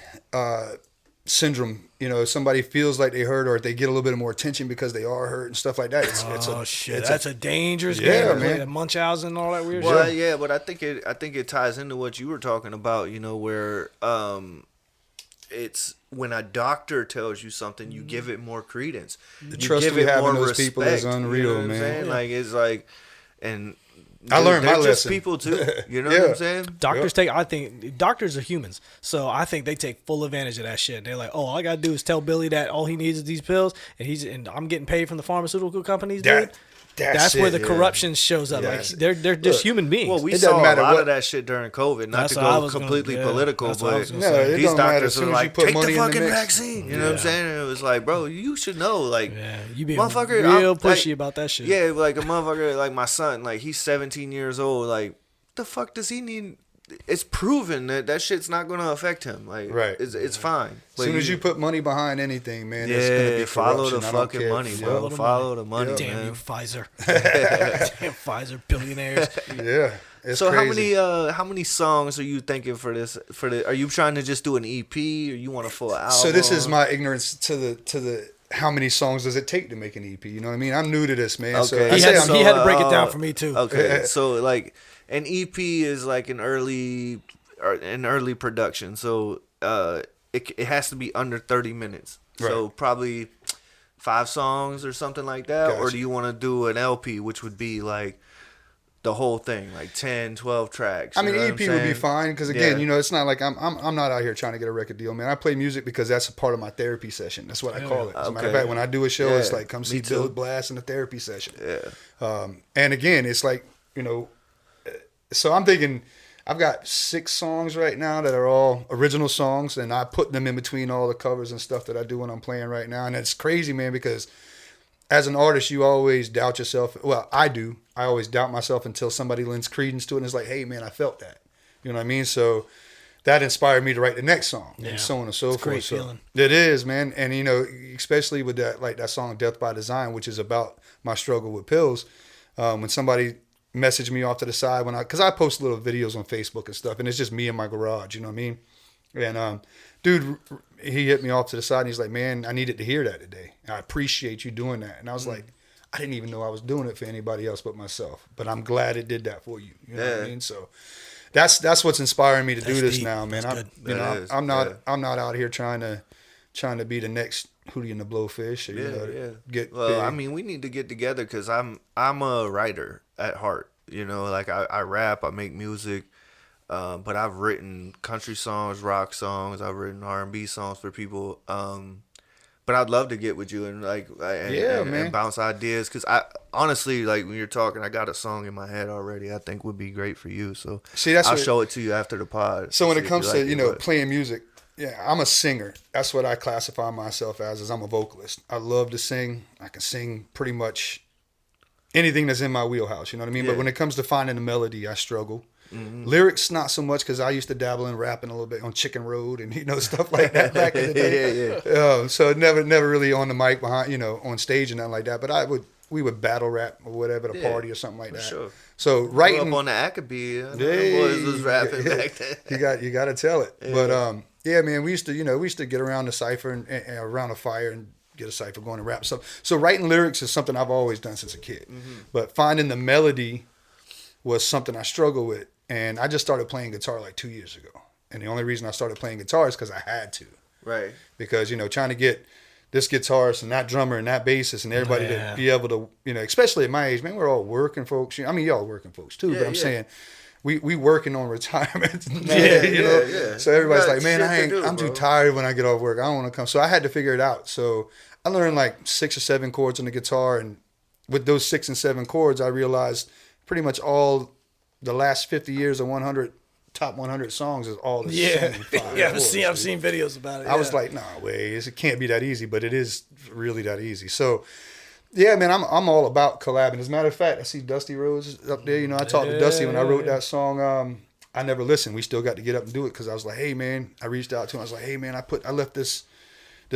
syndrome. Somebody feels like they hurt, or they get a little bit more attention because they are hurt and stuff like that. Shit, that's a dangerous Yeah, game. man. The Munchausen and all that weird Well, shit. yeah, but I think it ties into what you were talking about. Where it's when a doctor tells you something, you give it more credence. The You trust give we it have in more those people is respect, unreal, what I'm man. saying? Yeah. Like it's like, and I learned my they're just lesson. people too. You know Yeah. what I'm saying? Doctors I think doctors are humans, so I think they take full advantage of that shit. They're like, oh, all I gotta do is tell Billy that all he needs is these pills, and I'm getting paid from the pharmaceutical companies, dude. That's where the corruption shows up. Like they're just human beings. Well, we It doesn't saw a matter lot what- of that shit during COVID. Not That's to what I go was gonna- completely yeah, political, that's what I was but gonna say. No, it these don't matter. As doctors soon are as you like, put take the money in the fucking mix. vaccine. You know what I'm saying? And it was like, bro, you should know. Like, Yeah, you being motherfucker, real I'm- pushy like, about that shit. Yeah, like a motherfucker, like my son, like he's 17 years old. Like, the fuck does he need? It's proven that shit's not gonna affect him. Like, Right. it's fine. As soon as you put money behind anything, man, it's gonna be follow the corruption. I don't fucking care. money, Yeah. bro. Follow the money, Damn man. you, Pfizer. Damn Pfizer, billionaires. Yeah. It's So crazy. how many songs are you thinking for this? Are you trying to just do an EP or you want a full album? So this is my ignorance to the how many songs does it take to make an EP? You know what I mean? I'm new to this, man. So Okay. I He say had, I'm he had to break it down for me too. Okay, so like an EP is like an early production. So it has to be under 30 minutes. So Right. probably 5 songs or something like that. Or Gotcha. do you want to do an LP, which would be like the whole thing, like 10, 12 tracks? I mean, you know EP what I'm would be saying? fine because again, Yeah. you know, it's not like I'm not out here trying to get a record deal, man. I play music because that's a part of my therapy session. That's what I call it. As a matter of Okay. fact, when I do a show, it's Yeah, like come me see too. BillBlass in a therapy session. Yeah. And again, it's like, you know, so I'm thinking I've got 6 songs right now that are all original songs, and I put them in between all the covers and stuff that I do when I'm playing right now. And it's crazy, man, because as an artist, you always doubt yourself. Well, I do. I always doubt myself until somebody lends credence to it and it's like, hey, man, I felt that. You know what I mean? So that inspired me to write the next song and so on and so It's a forth. great So feeling. it is, man. And, you know, especially with that, like that song Death by Design, which is about my struggle with pills. When somebody messaged me off to the side because I post little videos on Facebook and stuff, and it's just me in my garage, you know what I mean? And dude, he hit me off to the side and he's like, man, I needed to hear that today. I appreciate you doing that. And I was like, I didn't even know I was doing it for anybody else but myself, but I'm glad it did that for you. You know what I mean? So that's what's inspiring me to do That's this deep. now, man. That's I'm, good. you know, That is, I'm not yeah. I'm not out here trying to be the next Hootie and the Blowfish or you know, get well, big. I mean, we need to get together because I'm a writer at heart. You know, like I rap, I make music, but I've written country songs, rock songs, I've written R&B songs for people. But I'd love to get with you and and bounce ideas because I honestly, like when you're talking, I got a song in my head already. I think would be great for you. So See, that's I'll what- show it to you after the pod. So when see it if comes you to, like you it, know, but- playing music, yeah, I'm a singer. That's what I classify myself as, is I'm a vocalist. I love to sing. I can sing pretty much anything that's in my wheelhouse, you know what I mean? Yeah. But when it comes to finding a melody, I struggle. Lyrics, not so much, because I used to dabble in rapping a little bit on Chicken Road and, you know, stuff like that back in the day. Yeah. So never really on the mic behind, you know, on stage and nothing like that. But we would battle rap or whatever, at a Yeah, party or something like that. sure. So Grew writing up on the Academy. I know Hey, the boys was rapping back then. you got to tell it. But yeah, man, we used to get around the cipher and around a fire and get a cipher going and rap stuff. So writing lyrics is something I've always done since a kid. But finding the melody was something I struggle with, and I just started playing guitar like 2 years ago. And the only reason I started playing guitar is because I had to. Right. Because, you know, trying to get this guitarist and that drummer and that bassist and everybody to be able to, you know, especially at my age, man, we're all working folks. I mean, y'all working folks too, but I'm saying we working on retirement. You know? So everybody's got like, man, shit to do, I'm too bro. tired when I get off work. I don't want to come. So I had to figure it out. So I learned like 6 or 7 chords on the guitar. And with those 6 and 7 chords, I realized pretty much all the last 50 years of top 100 songs is all the same 5 Yeah, chords, I've dude. seen videos about it. I was like, nah, ways. It can't be that easy, but it is really that easy. So, yeah, man, I'm all about collabing. As a matter of fact, I see Dusty Rhodes up there. You know, I talked to Dusty when I wrote that song. I Never Listened. We still got to get up and do it because I was like, hey, man, I reached out to him. I was like, hey, man, I left this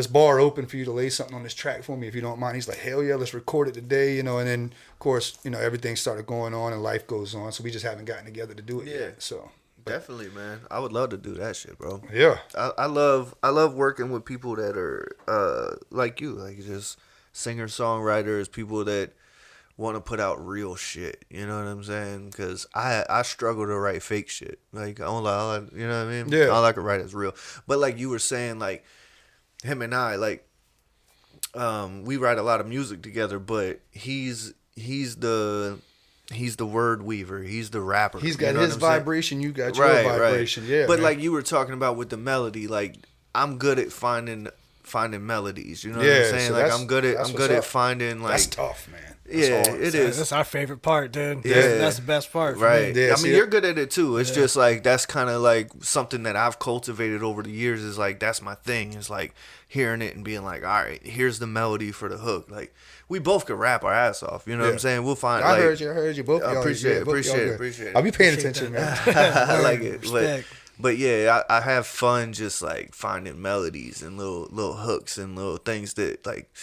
bar open for you to lay something on this track for me if you don't mind. He's like, hell yeah, let's record it today, you know. And then, of course, you know, everything started going on and life goes on. So we just haven't gotten together to do it yet. So. Definitely, man. I would love to do that shit, bro. Yeah. I love working with people that are like you, like just singers, songwriters, people that want to put out real shit. You know what I'm saying? Because I struggle to write fake shit. Like you know what I mean? Yeah. All I can write is real. But like you were saying, like him and I, like we write a lot of music together. But he's the he's the word weaver. He's the rapper. He's got you know his what I'm saying? vibration. You got your vibration. Yeah, but man. like you were talking about with the melody, like I'm good at finding melodies. You know what I'm saying? so Like I'm good at finding like that's tough, man. Yeah, it is. That's our favorite part, dude. Yeah. That's the best part. For Right. Me. Yeah, I mean, you're good at it too. It's just like that's kind of like something that I've cultivated over the years. Is like that's my thing. Is like hearing it and being like, all right, here's the melody for the hook. Like we both could rap our ass off. You know what I'm saying? We'll find. I heard you. Both. I y'all, appreciate yeah, it. both y'all good. I'll be paying attention, man. I like it. Respect. But yeah, I have fun just like finding melodies and little hooks and little things that like.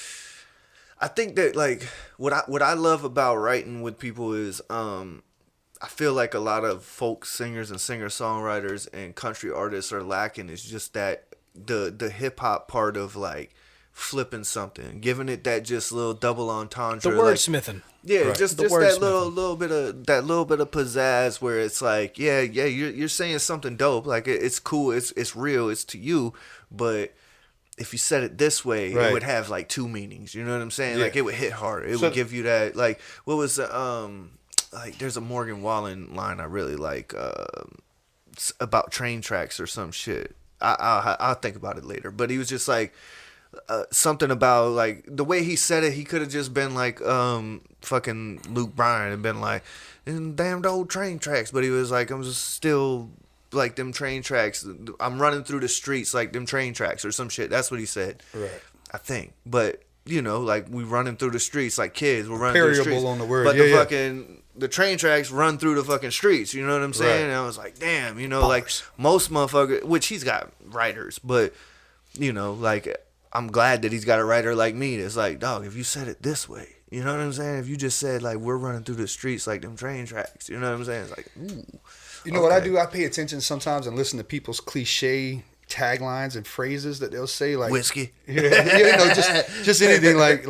I think that like what I love about writing with people is I feel like a lot of folk singers and singer-songwriters and country artists are lacking is just that the hip hop part of like flipping something, giving it that just little double entendre, The wordsmithing. yeah, Right. just The that wordsmithing. little bit of pizzazz where it's like, yeah, you're saying something dope, like it's cool, it's real, it's to you, but if you said it this way, Right. it would have like two meanings. You know what I'm saying? Yeah. Like it would hit hard. It So- would give you that like what was the like there's a Morgan Wallen line I really like about train tracks or some shit. I'll think about it later. But he was just like something about like the way he said it. He could have just been like fucking Luke Bryan and been like, damned old train tracks. But he was like, I'm just still. Like them train tracks, I'm running through the streets like them train tracks or some shit. That's what he said. Right. I think. But you know, like we running through the streets like kids. We're running through the Variable streets. on the word. But Yeah, the train tracks run through the fucking streets. You know what I'm saying? Right. And I was like, damn. You know, like most motherfuckers, which he's got writers, but you know, like I'm glad that he's got a writer like me. That's like, dog, if you said it this way. You know what I'm saying? If you just said like we're running through the streets like them train tracks. You know what I'm saying? It's like, ooh. You know what I do? I pay attention sometimes and listen to people's cliche taglines and phrases that they'll say, like Whiskey. Yeah, just anything like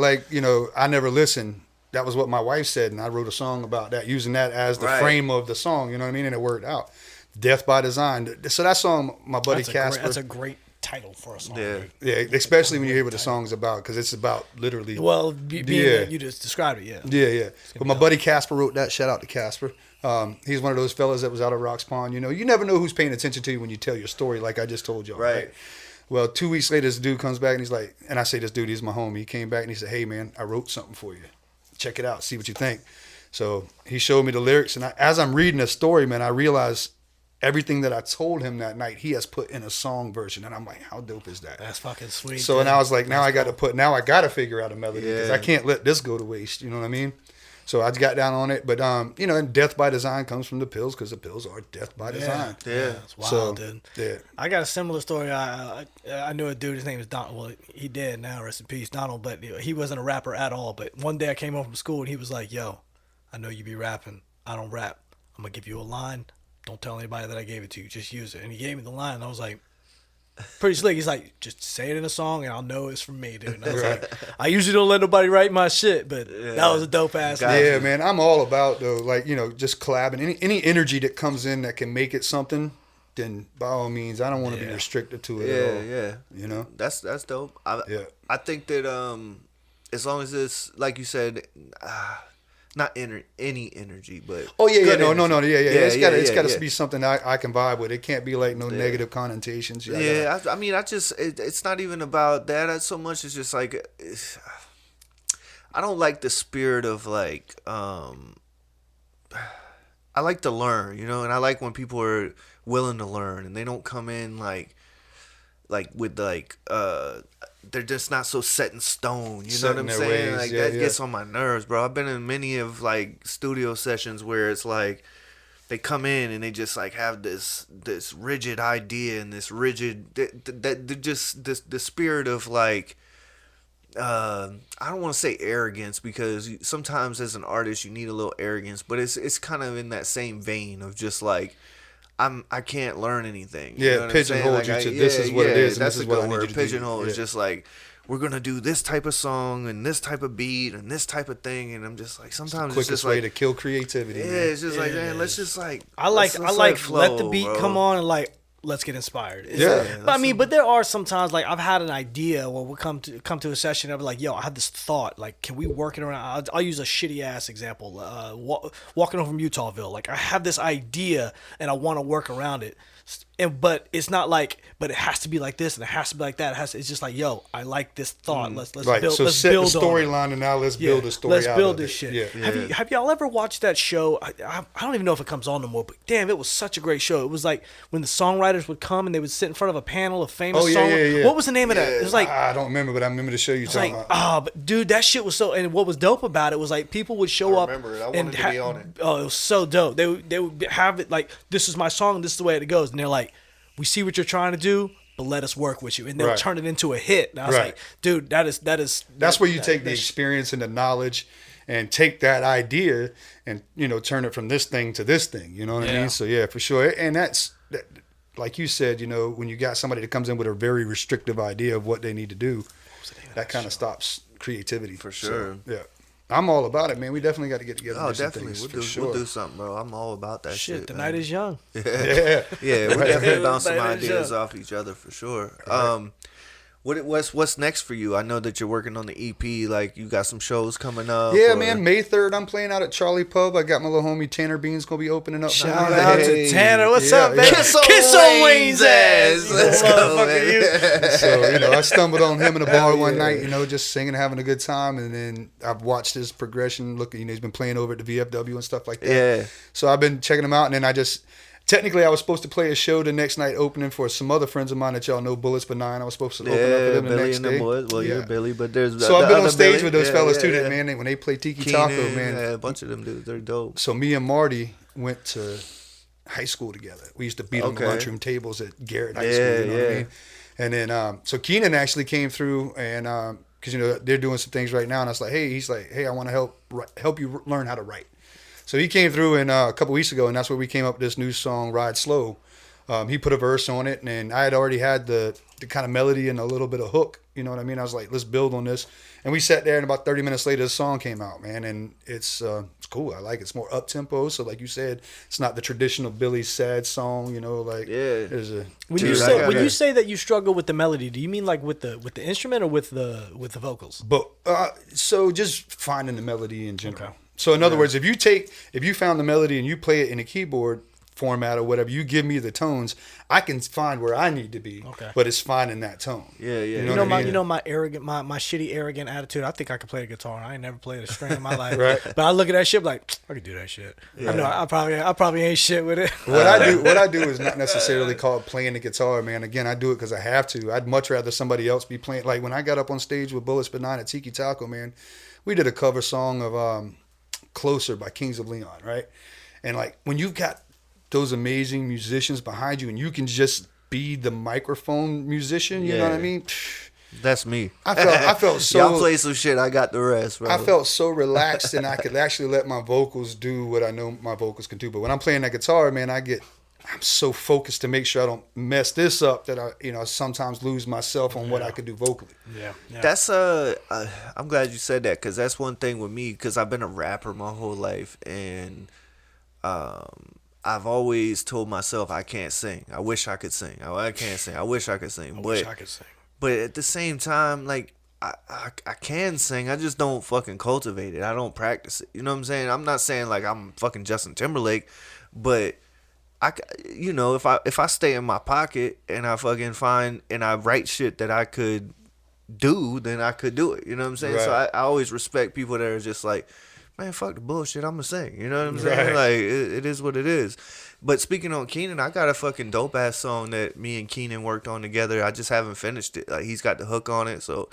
I never listened. That was what my wife said, and I wrote a song about that, using that as the Right. frame of the song. You know what I mean? And it worked out. Death by Design. So that song, my buddy Casper. That's a great title for a song. Yeah. Dude. Yeah, especially when you hear what the song's about, because it's about literally. Well, being that you just described it, yeah. Yeah. But my buddy Casper wrote that. Shout out to Casper. He's one of those fellas that was out of Rock's Pond. You know, you never know who's paying attention to you when you tell your story, like I just told y'all. Right. Well, 2 weeks later, this dude comes back and he's like, and I say this dude, he's my homie. He came back and he said, "Hey man, I wrote something for you. Check it out. See what you think." So he showed me the lyrics, and as I'm reading the story, man, I realized everything that I told him that night, he has put in a song version, and I'm like, how dope is that? That's fucking sweet. So, dude. and I was like, now I got to figure out a melody, because Yeah. I can't let this go to waste. You know what I mean? So I got down on it, but and Death by Design comes from the pills, because the pills are death by design. Yeah. It's wild, So, dude. yeah. I got a similar story. I knew a dude. His name is Don. Well, he dead now. Rest in peace, Donald. But he wasn't a rapper at all. But one day I came home from school and he was like, "Yo, I know you be rapping. I don't rap. I'm gonna give you a line. Don't tell anybody that I gave it to you. Just use it." And he gave me the line. And I was like, pretty slick. He's like, "Just say it in a song and I'll know it's from me, dude." And I was like, I usually don't let nobody write my shit, but that was a dope ass line. Yeah, man, I'm all about though, like, just collabing. Any energy that comes in that can make it something, then by all means, I don't want to be restricted to it at all. Yeah. You know? That's dope. Yeah. I think that as long as it's like you said, not any energy, but Oh yeah, good no, energy. yeah. It's gotta yeah. be something I can vibe with. It can't be like no negative connotations. Yeah, I mean, it's not even about that so much. It's just like, I don't like the spirit of like, I like to learn, and I like when people are willing to learn and they don't come in like with like, they're just not so set in stone. You Set know what in I'm their saying? ways, Like yeah, that yeah. gets on my nerves, bro. I've been in many of like studio sessions where it's like they come in and they just like have this rigid idea and this rigid that just the spirit of like I don't want to say arrogance, because sometimes as an artist you need a little arrogance, but it's kind of in that same vein of just like I can't learn anything. Yeah, you know what I'm saying? pigeonhole Like, you to this is what it is, and That's this is a what I good need you word. to do. Pigeonhole is Yeah. just like, we're gonna do this type of song and this type of beat and this type of thing, and I'm just like, sometimes it's Quickest just way like, to kill creativity. yeah, man. it's just like, man, let's just like, I like let's let flow, the beat bro. come on and let's get inspired. But I mean, but there are sometimes like I've had an idea where we'll come to a session and I'll be like, yo, I had this thought, like, can we work it around? I'll use a shitty ass example. Walking home from Utahville, like I have this idea and I want to work around it. But it's not like, but it has to be like this and it has to be like that. It's just like, yo, I like this thought. Let's right. build. So let's set build the storyline, and now let's build a story. Let's out build of this it. shit. Yeah. Have y'all ever watched that show? I don't even know if it comes on no more. But damn, it was such a great show. It was like when the songwriters would come and they would sit in front of a panel of famous songwriters. What was the name of that? It was like, I don't remember, but I remember the show you talking about. But dude, that shit was so. And what was dope about it was like people would show up. I remember it. I wanted to be on it. Oh, it was so dope. They would have it like, this is my song. This is the way it goes. And they're like, we see what you're trying to do, but let us work with you. And they'll turn it into a hit. And I was like, dude, that's where you take the experience and the knowledge and take that idea and, turn it from this thing to this thing. You know what I mean? So, yeah, for sure. And that's, like you said, when you got somebody that comes in with a very restrictive idea of what they need to do, that kind of stops creativity. For sure. So, yeah. I'm all about it, man. We definitely got to get together. Oh, and do definitely. some We'll things, do, we'll do something, bro. I'm all about that shit. The man. night is young. Yeah. Yeah, we'll definitely bounce some Night is ideas young. off each other for sure. What's next for you? I know that you're working on the EP. Like, you got some shows coming up. Yeah, man. May 3rd, I'm playing out at Charlie Pub. I got my little homie Tanner Beans going to be opening up. Shout out to Tanner. What's up, man? Kiss on Wayne's ass. Let's go, man. So, I stumbled on him in a bar one night, just singing, having a good time. And then I've watched his progression. Look, he's been playing over at the VFW and stuff like that. Yeah. So I've been checking him out. And then technically, I was supposed to play a show the next night opening for some other friends of mine that y'all know, Bullets Benign. I was supposed to open up for them the Billy next and day. Boys. Well, you're Billy, but there's So I've been on stage Billy. with those fellas too. Yeah. That man, when they play Tiki Keenan, Taco, man. Yeah, a bunch of them dudes. They're dope. So me and Marty went to high school together. We used to beat on the lunchroom tables at Garrett High School. You know what I mean? And then so Keenan actually came through and because they're doing some things right now, and I was like, he's like, hey, I want to help you learn how to write. So he came through a couple weeks ago, and that's where we came up with this new song, Ride Slow. He put a verse on it, and I had already had the kind of melody and a little bit of hook. You know what I mean? I was like, let's build on this. And we sat there, and about 30 minutes later, the song came out, man. And it's cool. I like it. It's more up-tempo. So like you said, it's not the traditional Billy sad song, there's a... When you say that you struggle with the melody, do you mean like with the instrument or with the vocals? But so just finding the melody in general. Okay. So in other words, if you found the melody and you play it in a keyboard format or whatever, you give me the tones, I can find where I need to be. Okay. But it's finding that tone. Yeah. My arrogant, my shitty arrogant attitude. I think I could play the guitar. I ain't never played a string in my life. Right. But I look at that shit like, I could do that shit. Yeah. I know I probably ain't shit with it. What I do is not necessarily called playing the guitar, man. Again, I do it because I have to. I'd much rather somebody else be playing. Like when I got up on stage with Bullets Benign at Tiki Taco, man, we did a cover song of Closer by Kings of Leon, right? And like when you've got those amazing musicians behind you and you can just be the microphone musician, you know what I mean? That's me. I felt so... Y'all play some shit, I got the rest, bro. I felt so relaxed and I could actually let my vocals do what I know my vocals can do. But when I'm playing that guitar, man, I'm so focused to make sure I don't mess this up that I sometimes lose myself on what I could do vocally. Yeah. That's I'm glad you said that because that's one thing with me because I've been a rapper my whole life and I've always told myself I can't sing. I wish I could sing. I can't sing. I wish I could sing. But at the same time, like I can sing. I just don't fucking cultivate it. I don't practice it. You know what I'm saying? I'm not saying like I'm fucking Justin Timberlake, but if I stay in my pocket and I fucking find and I write shit that I could do, then I could do it. You know what I'm saying? Right. So I always respect people that are just like, man, fuck the bullshit, I'm gonna sing. You know what I'm saying? Like, it is what it is. But speaking on Keenan, I got a fucking dope-ass song that me and Keenan worked on together. I just haven't finished it. Like, he's got the hook on it, so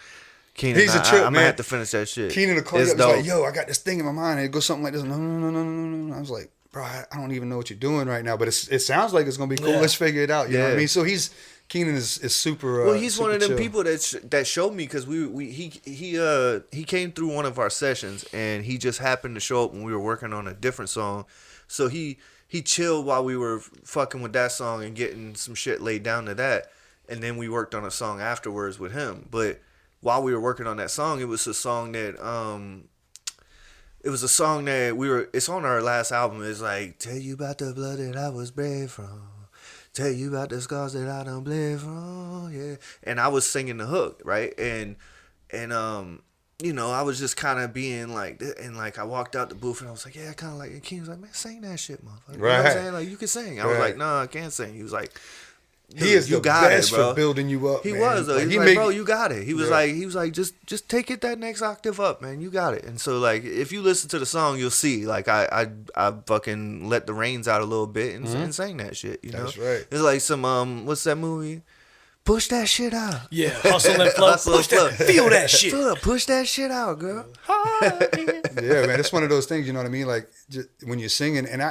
Keenan, he's a trip, I'm gonna have to finish that shit. Keenan will call you up, like, yo, I got this thing in my mind, and it goes something like this. No. I was like, bro, I don't even know what you're doing right now, but it sounds like it's gonna be cool. Yeah. Let's figure it out. You know what I mean? So Keenan is super. Well, he's super one of them chill. people that showed me because he came through one of our sessions and he just happened to show up when we were working on a different song, so he chilled while we were fucking with that song and getting some shit laid down to that, and then we worked on a song afterwards with him. But while we were working on that song, it was a song that it's on our last album. It's like, tell you about the blood that I was bred from. tell you about the scars that I don't bled from, yeah. And I was singing the hook, right? And you know, I was just kind of being like, and like I walked out the booth and I was like, yeah, I kind of like, and King was like, man, sing that shit, motherfucker. You know what I'm saying? Like, you can sing. I was like, no, I can't sing. He was like, he is you the got best it, bro. for building you up. He man. was though. Like, He was like, bro, you got it. He was like, just take it that next octave up, man. You got it. And so like, if you listen to the song, you'll see like I fucking let the reins out a little bit and sang that shit. You know, That's right. It's like some what's that movie? Push that shit out. Yeah, hustle and flow. Push that, feel that shit. Push that shit out, girl. Yeah, man, it's one of those things. You know what I mean? Like just when you're singing, and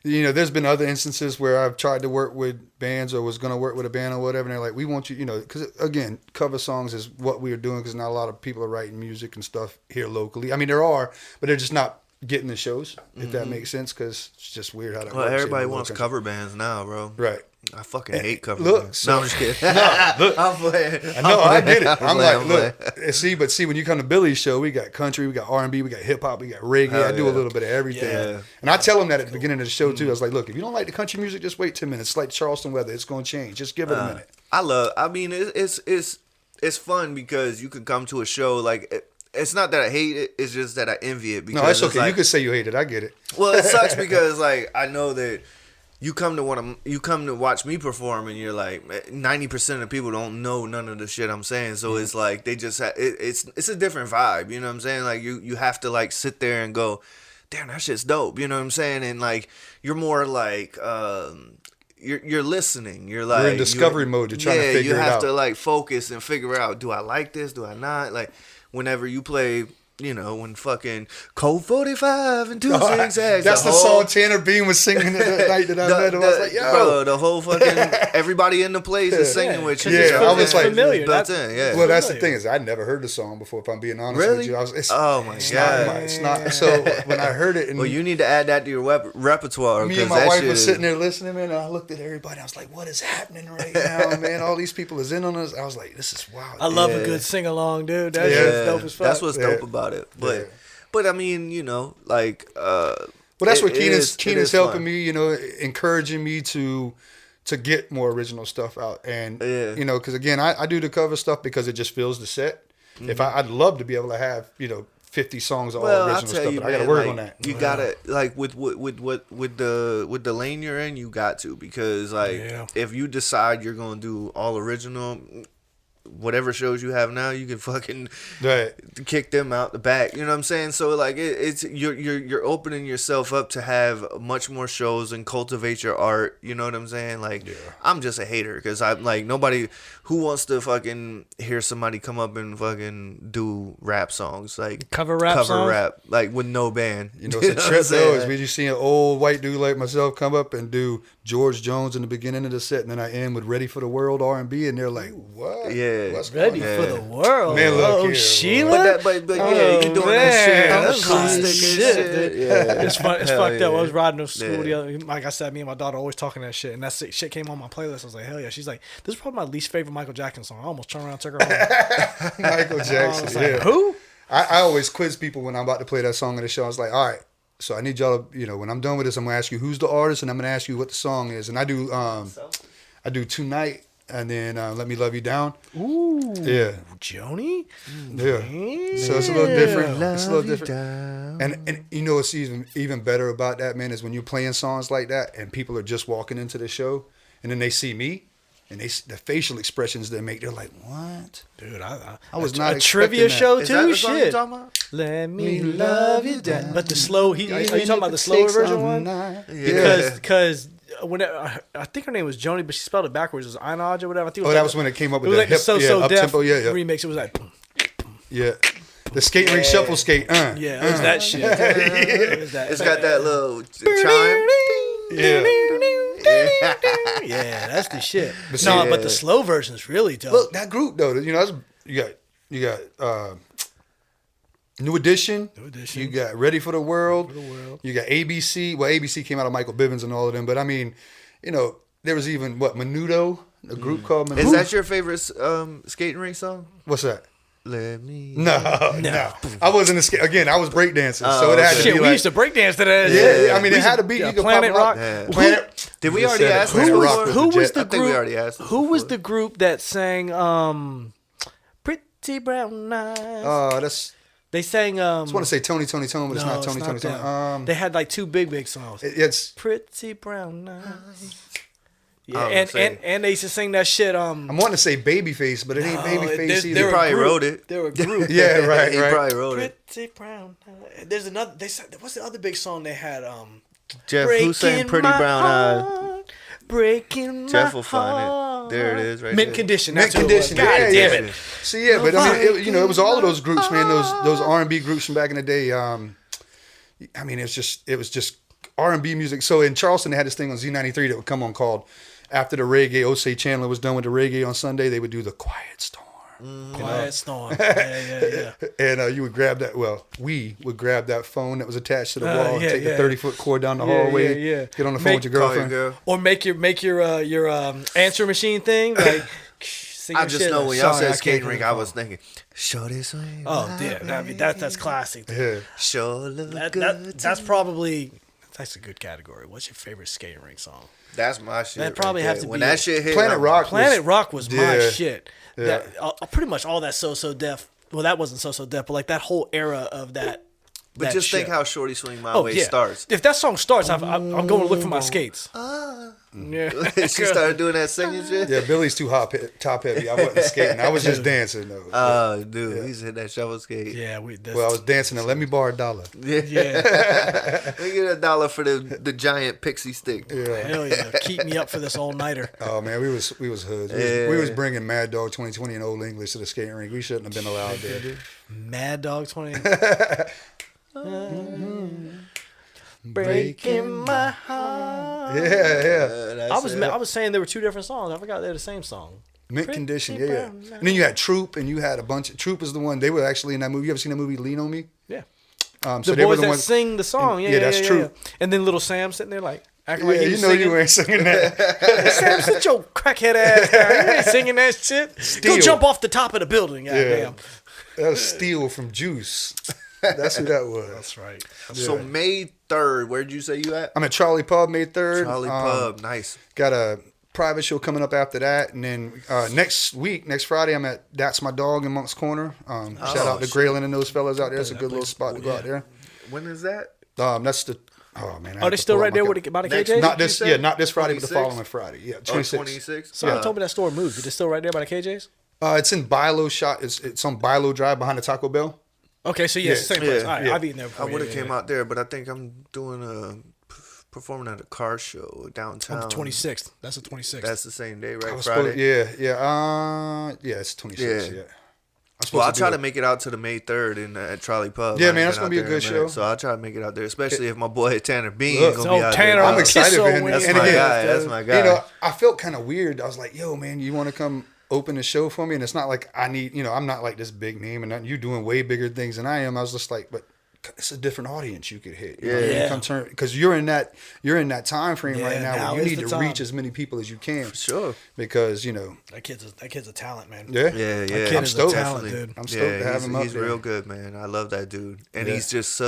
you know, there's been other instances where I've tried to work with bands or was going to work with a band or whatever, and they're like, we want you, you know, because again, cover songs is what we are doing because not a lot of people are writing music and stuff here locally. I mean, there are, but they're just not getting the shows, if that makes sense, because it's just weird how that Well, works. everybody wants cover bands now, bro. Right. I fucking hate cover Look, bands. so- No, I'm just kidding. Look, I'm playing. I get it. I'm like, playing. look, but see, when you come to Billy's show, we got country, we got R&B, we got hip hop, we got reggae. Hell I do a yeah. little bit of everything. Yeah. And I tell them that at the beginning of the show too. I was like, look, if you don't like the country music, just wait 10 minutes. It's like Charleston weather. It's going to change. Just give it a minute. I mean, it's fun because you can come to a show like. It's not that I hate it. It's just that I envy it. Because No, that's it's okay. like, You could say you hate it. I get it. well, it sucks because like I know that you come to watch me perform, and you're like 90% of the people don't know none of the shit I'm saying. So it's like they just it's a different vibe. You know what I'm saying? Like you have to like sit there and go, damn, that shit's dope. You know what I'm saying? And like you're more like you're listening. You're like You're in discovery mode. You're trying to figure it out. You have to like focus and figure out, do I like this? Do I not? Like whenever you play, you know, when fucking Cold 45 and 2 zigzags. That's the song Tanner Bean was singing the night that I met him. I was like, yo. Bro, the whole fucking, everybody in the place is singing with you. Yeah, I was like, familiar. Built in, yeah. Well, that's the thing is I'd never heard the song before, if I'm being honest Really? with you. Oh, my God. It's not. So when I heard it, and Well, you need to add that to your repertoire. me 'cause and my that wife shit was is- sitting there listening, man, and I looked at everybody. I was like, what is happening right now, man? All these people is in on us. I was like, this is wild. I love Yeah. a good sing along, dude. That Yeah. shit's dope as fuck. That's what's dope Yeah. about it. Yeah. But I mean, you know, like. Well, That's what Keenan's helping me, you know, encouraging me to get more original stuff out. And, you know, because again, I do the cover stuff because it just fills the set. If I'd love to be able to have, you know, 50 songs of all Well, I'll original tell stuff, you, but I got to man, work like, on that. You gotta like with the lane you're in, you got to, because like Yeah. if you decide you're gonna do all original, whatever shows you have now, you can fucking Right. kick them out the back. You know what I'm saying? So like it's you're opening yourself up to have much more shows and cultivate your art. You know what I'm saying? Like I'm just a hater because I'm like, nobody who wants to fucking hear somebody come up and fucking do rap songs, like Cover rap like with no band. You know, it's a what I'm trip though saying? is when you see an old white dude like myself come up and do George Jones in the beginning of the set, and then I end with Ready for the World R&B, and they're like, what? Yeah. What's Ready going for on? the world. Man, look oh, here, Sheila. But yeah, you doing that shit. man, That's that's acoustic shit, and dude. shit. Yeah. It's fun. It's Hell fucked up. yeah. I was riding to school Yeah. the other. Like I said, me and my daughter always talking that shit, and that shit came on my playlist. I was like, hell yeah. She's like, this is probably my least favorite Michael Jackson song. I almost turned around and took her home. Michael I Jackson. was Yeah. like, who? I always quiz people when I'm about to play that song in the show. I was like, all right, so I need y'all to, you know, when I'm done with this, I'm gonna ask you who's the artist, and I'm gonna ask you what the song is. And I do Tonight, and then Let Me Love You Down. Ooh. Yeah. Joni? Yeah. So it's a little different. It's a little Love you different. down. And you know what's even better about that, man, is when you're playing songs like that and people are just walking into the show and then they see me and the facial expressions they make, they're like, what? Dude, I was a not trivia expecting that. show Is too. that the song you Shit. talking about? Let me love you down. But the slow. Are you talking about the slower Takes version all one? night. Because when I think her name was Joni, but she spelled it backwards. It was Einaj or whatever. I think it Oh, that was when it came up with was the like the hip, So yeah, Def up-tempo, yeah. remix. It was like, Yeah. The skate ring shuffle skate. yeah, it was that shit. It was that. It's got that little chime. Yeah. Yeah, that's the shit. But No, see- but the slow version is really dope. Look, that group though, you know, you got New Edition. You got Ready for the World. You got ABC. Well, ABC came out of Michael Bivins and all of them, but I mean, you know, there was even Menudo, a group called Menudo. Is that your favorite skating rink song? What's that? Let me. No. I wasn't again. I was breakdancing, so it had to Shit, be we like. used to breakdance to that. Yeah, I mean, it had to be. Yeah, You could Planet pop Rock. it out. Planet. Did we just already said ask Planet this Rock before? was Who the was Jet. the I think we group? already asked this Who was before. the group that sang Pretty Brown Eyes? That's. They sang. I just want to say Tony, but it's no, not Tony, Tony. them. They had like two big songs. It's. Pretty Brown Eyes. Yeah, I was and they used to sing that shit. I'm wanting to say Babyface, but it ain't Babyface He either. probably wrote it. They were a group. Yeah, right, He right. probably wrote it. Pretty Brown Eyes. There's another. They said, what's the other big song they had? Jeff, who sang Pretty Brown Eyes? Breaking my Jeff will find heart. it. There it is, right Mint there. Condition. Mint That's who it was. Condition. God Yeah, damn yeah. it. See, yeah, but I mean, it was all of those groups, man. Those R&B groups from back in the day. I mean, it was just R&B music. So in Charleston, they had this thing on Z93 that would come on called after the reggae. Osei Chandler was done with the reggae on Sunday. They would do the Quiet Storm. Quiet Storm. Yeah. And you would grab that. Well, we would grab that phone that was attached to the wall, and take the 30-foot cord down the hallway, get on the phone with your Call your girlfriend. girl. Or make your answer machine thing. Like, sing I your just shit. know when y'all Sorry, I said can't skating come rink, to I the was phone. thinking, Shorty swing. Oh, yeah. I mean, that's classic. Yeah. Sure look good. That's probably. That's a good category. What's your favorite skating rink song? That's my shit. That probably right have there. to when be that it. shit hit. Planet I'm- Rock. Planet Rock was my yeah. shit. Yeah. That, pretty much all that So Def. Well, that wasn't So Def, but like that whole era of that. But that just shit. think how Shorty Swing My Way starts. If that song starts, I'm going to look for my skates. Yeah. She started doing that singing shit. Yeah, Billy's too top heavy. I wasn't skating. I was just dancing though. Oh, dude, he's hit that shovel skate. Yeah, Well, I was dancing and let me borrow $1. yeah. We get $1 for the giant pixie stick. Yeah. Hell yeah. Keep me up for this all nighter. Oh man, we was hoods. We was bringing Mad Dog 2020 and Old English to the skating rink. We shouldn't have been allowed there. Mad Dog 20. Breaking my heart. Yeah. I was saying there were two different songs. I forgot they're the same song. Mint Condition, yeah. Brown And then you had Troop, and you had a bunch of Troop is the one. They were actually in that movie. You ever seen that movie Lean on Me? Yeah. So The they were boys the that ones. sing the song. Yeah, that's true. Yeah. And then little Sam sitting there like acting Yeah, like he you was know singing. you weren't singing that. Sam, sit your crackhead ass down. You ain't singing that shit. Go Steel. jump off the top of the building. Goddamn. That was Steel from Juice. That's who that was. That's right. So May 3rd, where'd you say you at? I'm at Charlie Pub May 3rd. Charlie Pub, nice. Got a private show coming up after that, and then next Friday, I'm at That's My Dog in Monk's Corner. Shout out to Graylin and those fellas out there. It's a good little spot to go out there. When is that? That's the. Oh man. I Oh, have they to still pull right out there my with cal- by the Next- KJs? Not this, said? yeah, not this Friday, but the 26? following Friday. Yeah, Oh, 26. 26? Someone told me that store moved. Is it still right there by the KJs? It's in Bilo shot. It's on Bilo Drive behind the Taco Bell. Okay, so yeah, it's the same place. Yeah, All right, yeah. I've eaten there before. I would have yeah, came yeah. out there, but I think I'm doing performing at a car show downtown. On the 26th. That's the 26th. That's the same day, right? I was Friday. supposed, yeah, it's 26. Yeah. Yeah. Well, I'll try to make it out to the May 3rd at Charlie Pub. Yeah, I ain't man, that's been gonna out be a there in good minute, show. So I'll try to make it out there, especially if my boy Tanner Bean Look, gonna be out Tanner, there. I'm excited for him. That's And my again, guy. That's my guy. You know, I felt kind of weird. I was like, yo, man, you want to come open the show for me? And it's not like I need, I'm not like this big name and nothing. You're doing way bigger things than I am. I was just like, but it's a different audience you could hit. You know, Yeah. you come turn because you're in that time frame Yeah, right now now where you is need the to time. reach as many people as you can. For sure. Because That kid's a talent, man. yeah, Yeah. kid I'm is a stoked. talent, Definitely. dude. I'm stoked to have him up He's there. real good, man. I love that dude, and Yeah. he's just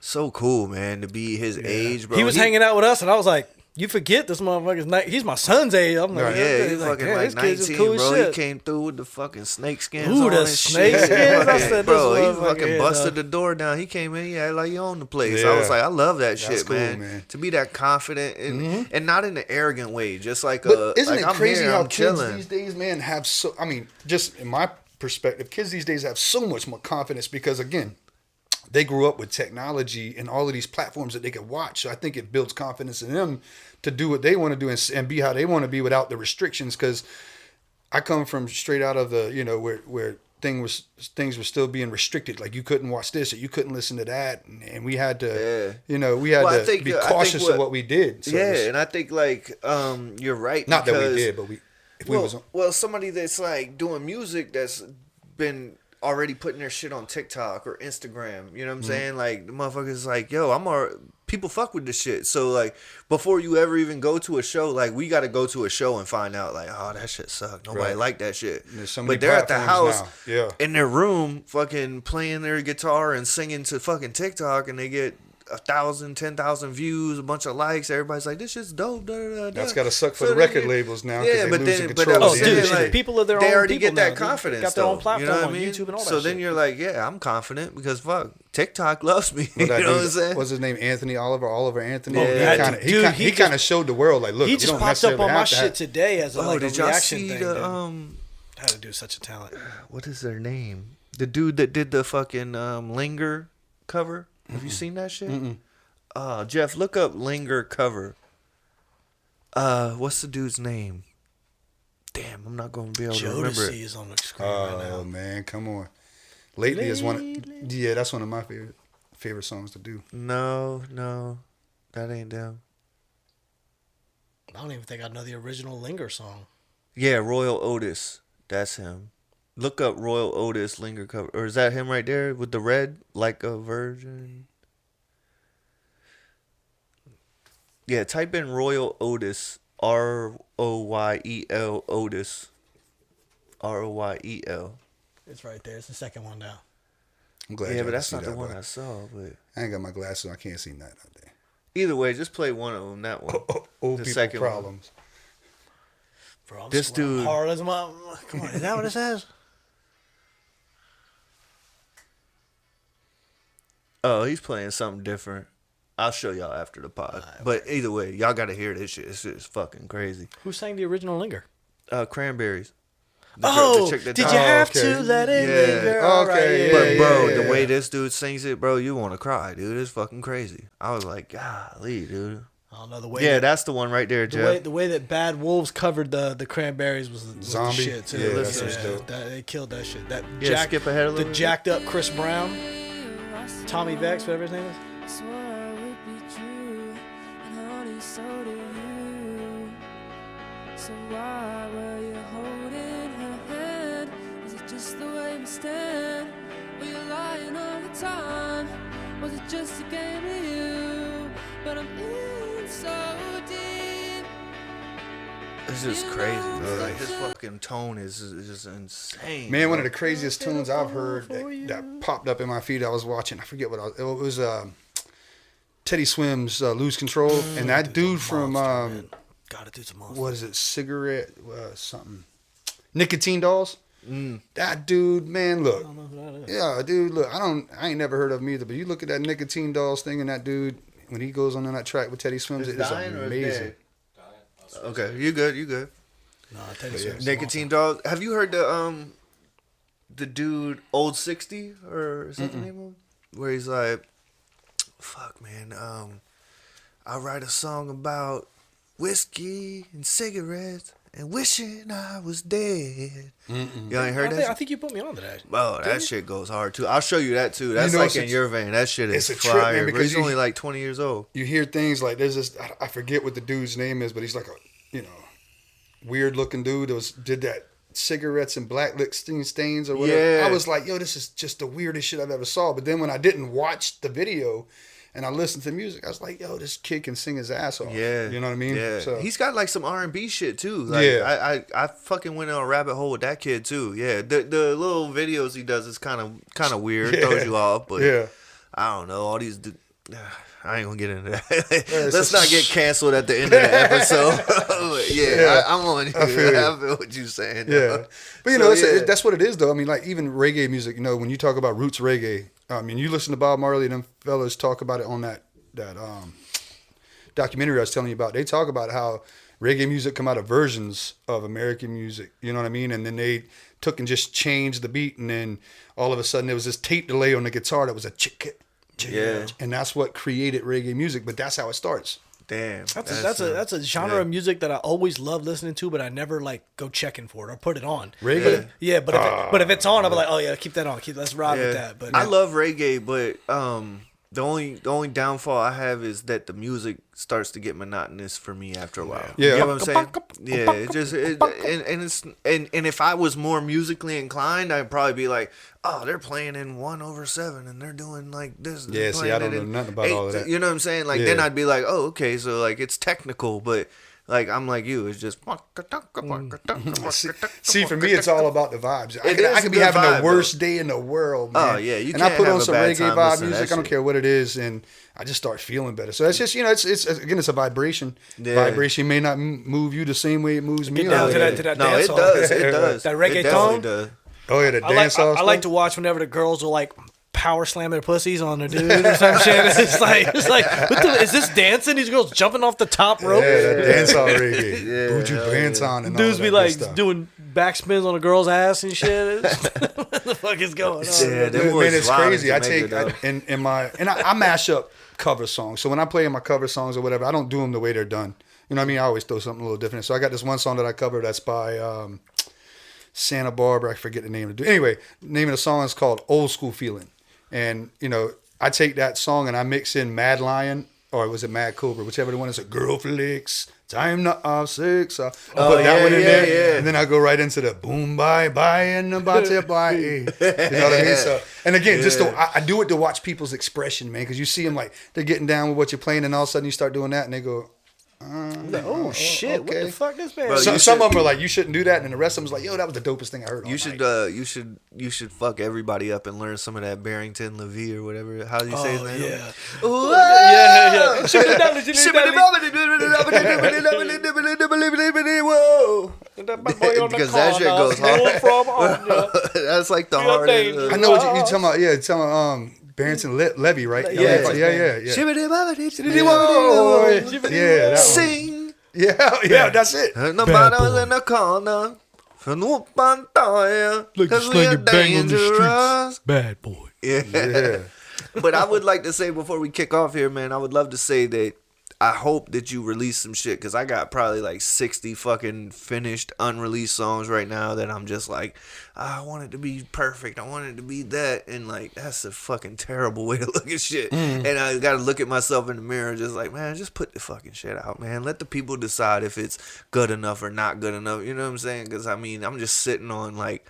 so cool, man. To be his age, bro. He was hanging out with us, and I was like, "You forget this motherfucker's he's my son's age." I'm like, Right. Yeah, he's he's fucking "Damn, like this kid's just 19, cool as bro. shit." He came through with the fucking snake skins Ooh, on the and snake shit. skins? I Fucking- said, this bro, he motherfucker fucking here, busted dog. the door down. He came in, yeah, like he owned the place. Yeah. I was like, I love that That's shit, cool, man. man. To be that confident and not in an arrogant way, just like But isn't like, it I'm crazy here, how I'm kids chilling. these days, man, have so? I mean, just in my perspective, kids these days have so much more confidence because, again, they grew up with technology and all of these platforms that they could watch. So I think it builds confidence in them to do what they want to do and be how they want to be without the restrictions. Because I come from straight out of the where things were still being restricted. Like you couldn't watch this or you couldn't listen to that, and we had to Well, I think- be I think cautious of what we did. So yeah, it's- and I think like you're right. not that we because- did, but Well, somebody that's like doing music that's been already putting their shit on TikTok or Instagram, you know what I'm saying? Like the motherfuckers like, yo, people fuck with this shit. So like before you ever even go to a show, like we got to go to a show and find out like, oh, that shit sucked. Nobody Right. liked that shit. There's so many But they're at the platforms house now. Yeah. in their room fucking playing their guitar and singing to fucking TikTok and they get 1,000, 10,000 views, a bunch of likes. Everybody's like, this shit's dope. Da, da, da. That's gotta suck for the record labels now. Yeah, they but losing then, control Oh, of the dude, industry. like, people are their they own already people get that now. confidence. Got their own though. platform You know what on I mean? YouTube and all that So then shit. you're like, yeah, I'm confident because fuck, TikTok loves me. What You that know what I'm dude- saying? What's his name? Anthony Oliver Anthony. Yeah. He kind of showed the world like, look, He you just don't popped up necessarily on my have to shit have- today as a, like, a did y'all reaction see thing. the dude. How to do such a talent. what is their name? The dude that did the fucking Linger cover. Have you seen that shit? Jeff, look up Linger cover. What's the dude's name? Damn, I'm not gonna be able to remember Jodeci it. is on the screen right now. Oh man, come on. Lately is one. Yeah, that's one of my favorite songs to do. No, that ain't them. I don't even think I know the original Linger song. Yeah, Royal Otis. That's him. Look up Royal Otis Linger cover. Or is that him right there with the red? Like a virgin? Yeah, type in Royal Otis. Royel Otis. Royel. It's right there. It's the second one down. I'm glad. Yeah, y'all but can that's see not the that, one but I saw. But I ain't got my glasses. I can't see nothing out there. either way, just play one of them. That one. Old The people second one. problems. Bro, I'm This dude- hard as my. Come on, is that what it says? Oh, he's playing something different. I'll show y'all after the pod. But either way, y'all gotta hear this shit. This shit is fucking crazy. Who sang the original Linger? Cranberries. Oh, chick that did died. you have okay. to let it Yeah. linger? All Okay, right, yeah, But bro, yeah. the way this dude sings it, bro, you want to cry, dude. It's fucking crazy. I was like, golly, dude. I don't know the way. Yeah, that, that's the one right there, Jeff. the way that Bad Wolves covered the Cranberries was the Zombie? shit too. Yeah, that shit's dope. They killed that shit. That Yeah, skip ahead a little The bit. jacked up Chris Brown, Tommy Vex, whatever his name is. Swore it would be true, and honey, so do you. So why were you holding her hand? Is it just the way we stand? Were you lying all the time? Was it just a game to you? But I'm in so deep. It's just crazy, bro. Like his fucking tone is just insane. Man, one bro. of the craziest tunes I've heard that popped up in my feed. I was watching. I forget what it was. Teddy Swim's "Lose Control," and that dude from Gotta do some more. what is it? Cigarette something. Nicotine Dolls. That dude, man, look. Yeah, dude, look. I ain't never heard of him either. But you look at that Nicotine Dolls thing, and that dude when he goes on that track with Teddy Swims, it's dying or is amazing. dead? Okay, you good, you good. Nah, Teddy Swims. Nicotine Dog. Have you heard the dude Old 60 or is that the name of him? Where he's like, fuck man, I write a song about whiskey and cigarettes and wishing I was dead. Y'all ain't heard that? I think you put me on to that. Oh, that shit goes hard too. I'll show you that too. That's know, like it's in a- your vein. That shit is it's a trip, man, fire. But because he's you- only like 20 years old. You hear things like there's this. I forget what the dude's name is, but he's like a weird looking dude that did that cigarettes and black lick stains or whatever. Yeah. I was like, yo, this is just the weirdest shit I've ever saw. But then when I didn't watch the video and I listened to the music, I was like, yo, this kid can sing his ass off. Yeah, You know what I mean? Yeah, So, he's got like some R&B shit too. Like, Yeah. I fucking went on a rabbit hole with that kid too. Yeah, the little videos he does is kind of weird, Yeah. throws you off. But yeah. I don't know all these. I ain't gonna get into that. it's Let's just- not get canceled at the end of the episode. Yeah. I'm on you. I feel you. I feel what you're saying. Yeah, but So, that's what it is, though. I mean, like even reggae music. When you talk about roots reggae, I mean, you listen to Bob Marley and them fellas talk about it on that documentary I was telling you about. They talk about how reggae music come out of versions of American music. You know what I mean? And then they took and just changed the beat, and then all of a sudden there was this tape delay on the guitar that was a chick. Yeah. And that's what created reggae music. But that's how it starts. Damn. That's a genre of music that I always love listening to, but I never like go checking for it or put it on. Reggae? Yeah, but if it's on, I'll be like, oh yeah, keep that on. Let's ride with that. But I love reggae, but the only downfall I have is that the music starts to get monotonous for me after a while. Yeah. You know what I'm saying? Yeah, and if I was more musically inclined, I'd probably be like, oh, they're playing in 1/7 and they're doing like this. Yeah, they're see, playing I don't it know in nothing about all of that. You know what I'm saying? Like then Yeah. I'd be like, oh, okay, so like it's technical, but Like I'm like you. It's just. See, for me, it's all about the vibes. I is could a be good having vibe, the worst day in the world, man. Oh, yeah, you and I can't put have on a some bad reggae time vibe listening to music. that I don't shit. care what it is, and I just start feeling better. So it's just, it's a vibration. Yeah. Vibration may not move you the same way it moves me. Get down or to whatever. that No, dance it song. does. It does. That It reggaeton? definitely does. Oh yeah, the dance I like to watch whenever the girls are like power slamming their pussies on the dude or some shit. It's like what the, is this dancing? These girls jumping off the top rope. Yeah, that dance all reggae. Yeah, Buju hell Banton and Dudes all be that like good stuff. doing backspins on a girl's ass and shit. What the fuck is going on? Yeah, them Dude, boys man, it's wild in crazy. I Jamaica, take though. I mash up cover songs. So when I play my cover songs or whatever, I don't do them the way they're done. You know what I mean? I always throw something a little different. So I got this one song that I cover that's by Santa Barbara. I forget the name of it. Anyway, the name of the song is called Old School Feeling. And, you know, I take that song and I mix in Mad Lion, or was it Mad Cobra, whichever the one is, a girl flicks, time not off six. I put that one in there. yeah. And then I go right into the boom, bye, bye, and the bate, bye. You know what I mean? So, and again, I do it to watch people's expression, man, because you see them like, they're getting down with what you're playing, and all of a sudden you start doing that, and they go, Oh shit! What okay. the fuck, this man? Bro, some of them are like, you shouldn't do that, and the rest of them is like, yo, that was the dopest thing I heard all night. You should fuck everybody up and learn some of that Barrington Levy or whatever. How do you say his name? yeah. Whoa. Because that shit goes hard. That's like the hardest. I know what you're talking about. Yeah, talking about Barrington Levy, right? Yeah. Yeah. Yeah, that one. Sing. Yeah, that's it. Nobody's in the corner. From the pantalla. Because we are dangerous. Bad boy. Yeah. But I would like to say before we kick off here, man, I would love to say that I hope that you release some shit, because I got probably like 60 fucking finished unreleased songs right now that I'm just like, I want it to be perfect. I want it to be that. And like, that's a fucking terrible way to look at shit. And I got to look at myself in the mirror just like, man, just put the fucking shit out, man. Let the people decide if it's good enough or not good enough. You know what I'm saying? Because I mean, I'm just sitting on like,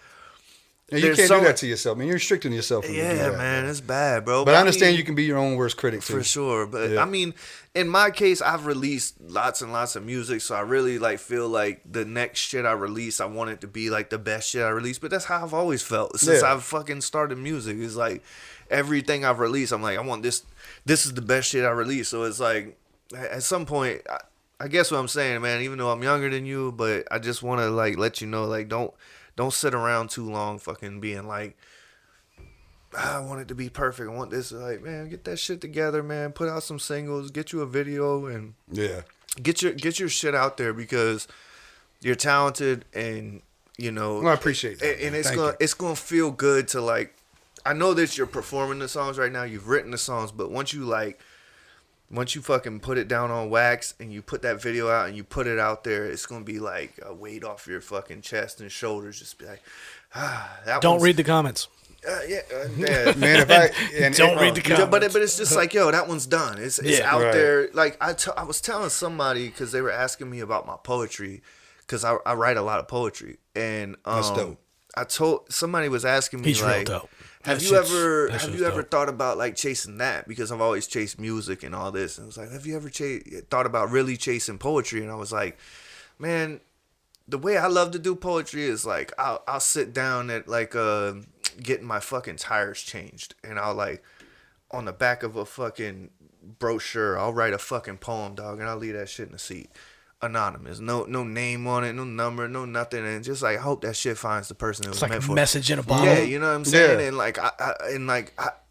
Yeah, you can't do that to yourself, man. You're restricting yourself. From yeah, doing that, man, it's bad, bro. But I understand mean, you can be your own worst critic too. for sure. But Yeah. I mean, in my case, I've released lots and lots of music, so I really like feel like the next shit I release, I want it to be like the best shit I release. But that's how I've always felt since Yeah. I've fucking started music. It's like everything I've released, I'm like, I want this. This is the best shit I release. So it's like at some point, I guess what I'm saying, man. Even though I'm younger than you, but I just want to like let you know, like don't sit around too long fucking being like, I want it to be perfect. I want this. Like, man, get that shit together, man. Put out some singles, get you a video, and Yeah. get your shit out there, because you're talented, and you know. Well, I appreciate that. And man. it's gonna feel good to like. I know that you're performing the songs right now. You've written the songs, but once you fucking put it down on wax and you put that video out and you put it out there, it's gonna be like a weight off your fucking chest and shoulders. Just be like, that Don't one's- read the comments. yeah, Man, if I and Don't read the comments. but it's just like, yo, that one's done. It's Yeah. out Right. there. Like I was telling somebody, because they were asking me about my poetry, because I write a lot of poetry, and That's dope. I told somebody was asking me He's real like, dope. Have That you shit's- ever that have shit's you ever dope. thought about like chasing that? Because I've always chased music and all this, and it was like, have you ever thought about really chasing poetry? And I was like, man, the way I love to do poetry is like I'll sit down at like getting my fucking tires changed, and I'll like on the back of a fucking brochure, I'll write a fucking poem, dog, and I'll leave that shit in the seat. Anonymous, no name on it, no number, no nothing, and just like I hope that shit finds the person it was It's like meant a for. message in a bottle. Yeah, you know what I'm saying? Yeah. And like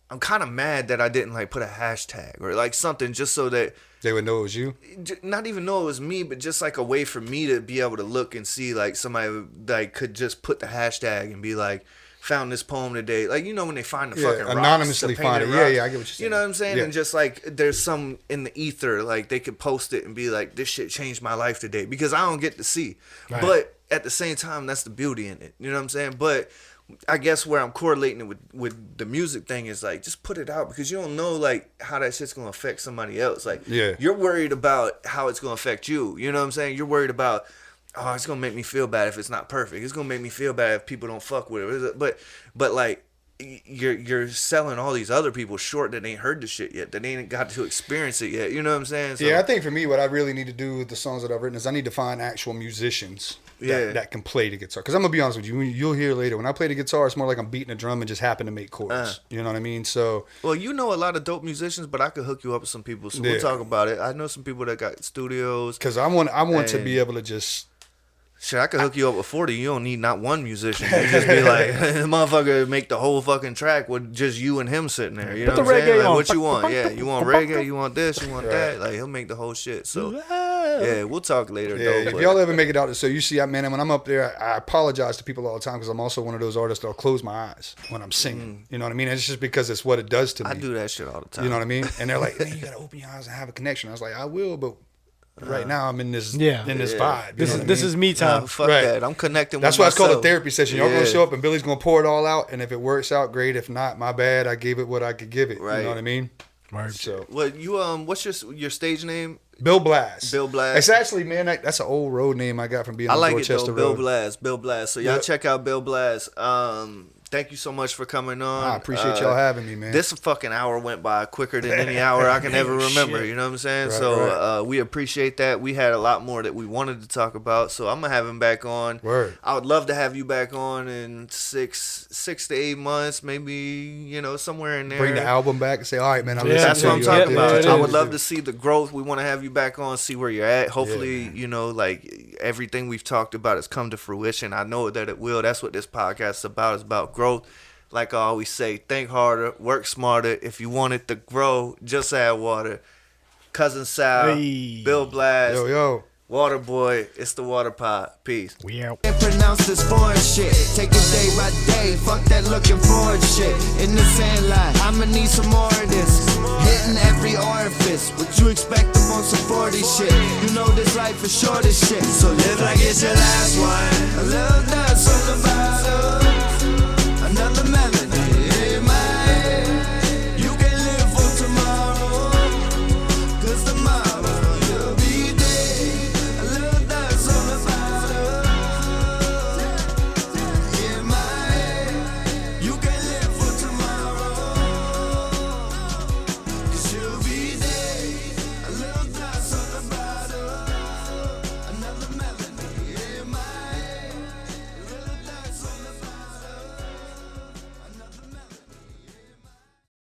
I'm kind of mad that I didn't like put a hashtag or like something just so that they would know it was you. not even know it was me, but just like a way for me to be able to look and see like somebody like could just put the hashtag and be like, found this poem today. Like, you know, when they find the Yeah, fucking rocks, anonymously the find painted it. Yeah, rocks. yeah, I get what you're saying. You know what I'm saying? Yeah. And just like there's some in the ether, like they could post it and be like, this shit changed my life today, because I don't get to see. Right. But at the same time, that's the beauty in it. You know what I'm saying? But I guess where I'm correlating it with the music thing is like, just put it out, because you don't know like how that shit's gonna affect somebody else. Like, Yeah. you're worried about how it's gonna affect you. You know what I'm saying? You're worried about, oh, it's gonna make me feel bad if it's not perfect. It's gonna make me feel bad if people don't fuck with it. But like, you're selling all these other people short that ain't heard the shit yet, that ain't got to experience it yet. You know what I'm saying? So, yeah, I think for me, what I really need to do with the songs that I've written is I need to find actual musicians that can play the guitar. Because I'm gonna be honest with you, you'll hear later when I play the guitar, it's more like I'm beating a drum and just happen to make chords. You know what I mean? So, well, you know a lot of dope musicians, but I could hook you up with some people. So we'll talk about it. I know some people that got studios. Because I want to be able to just. Shit, I could hook you up with 40. You don't need not one musician. You just be like, the motherfucker make the whole fucking track with just you and him sitting there. You know what I'm saying? Like, what you want? Yeah, you want reggae? You want this? You want that? Like, he'll make the whole shit. So, yeah, we'll talk later, Yeah, though. if y'all ever make it out, so you see, man, when I'm up there, I apologize to people all the time because I'm also one of those artists that'll close my eyes when I'm singing. You know what I mean? It's just because it's what it does to me. I do that shit all the time. You know what I mean? And they're like, man, you gotta open your eyes and have a connection. I was like, I will, but right now I'm in this vibe. This is me time. Fuck that. I'm connecting That's with why it's myself. called a therapy session. Y'all gonna show up and Billy's gonna pour it all out, and if it works out, great. If not, my bad. I gave it what I could give it. Right. You know what I mean? Right. So What you what's your stage name? BillBlass. BillBlass. It's actually, man, that's an old road name I got from being I on like Dorchester it though. Road. BillBlass. So y'all check out BillBlass. Thank you so much for coming on. I appreciate y'all having me, man. This fucking hour went by quicker than any hour I can ever remember. You know what I'm saying? Right, we appreciate that. We had a lot more that we wanted to talk about. So I'm gonna have him back on. Word. I would love to have you back on in 6 to 8 months, maybe, somewhere in there. Bring the album back and say, all right, man, That's what I'm talking about. Yeah, I would love to see the growth. We want to have you back on, see where you're at. Hopefully, like everything we've talked about has come to fruition. I know that it will. That's what this podcast is about. It's about growth. Like I always say, think harder, work smarter. If you want it to grow, just add water. Cousin Sal, BillBlass, Yo. Waterboy, it's the Water Pot. Peace. We out. Can't pronounce this foreign shit. Take it day by day. Fuck that looking forward shit. In the sand line, I'ma need some more of this. Hitting every orifice. What you expect up on some 40 shit? You know this life is short as shit. So live like it's your last one. A little dust on the bottom. Another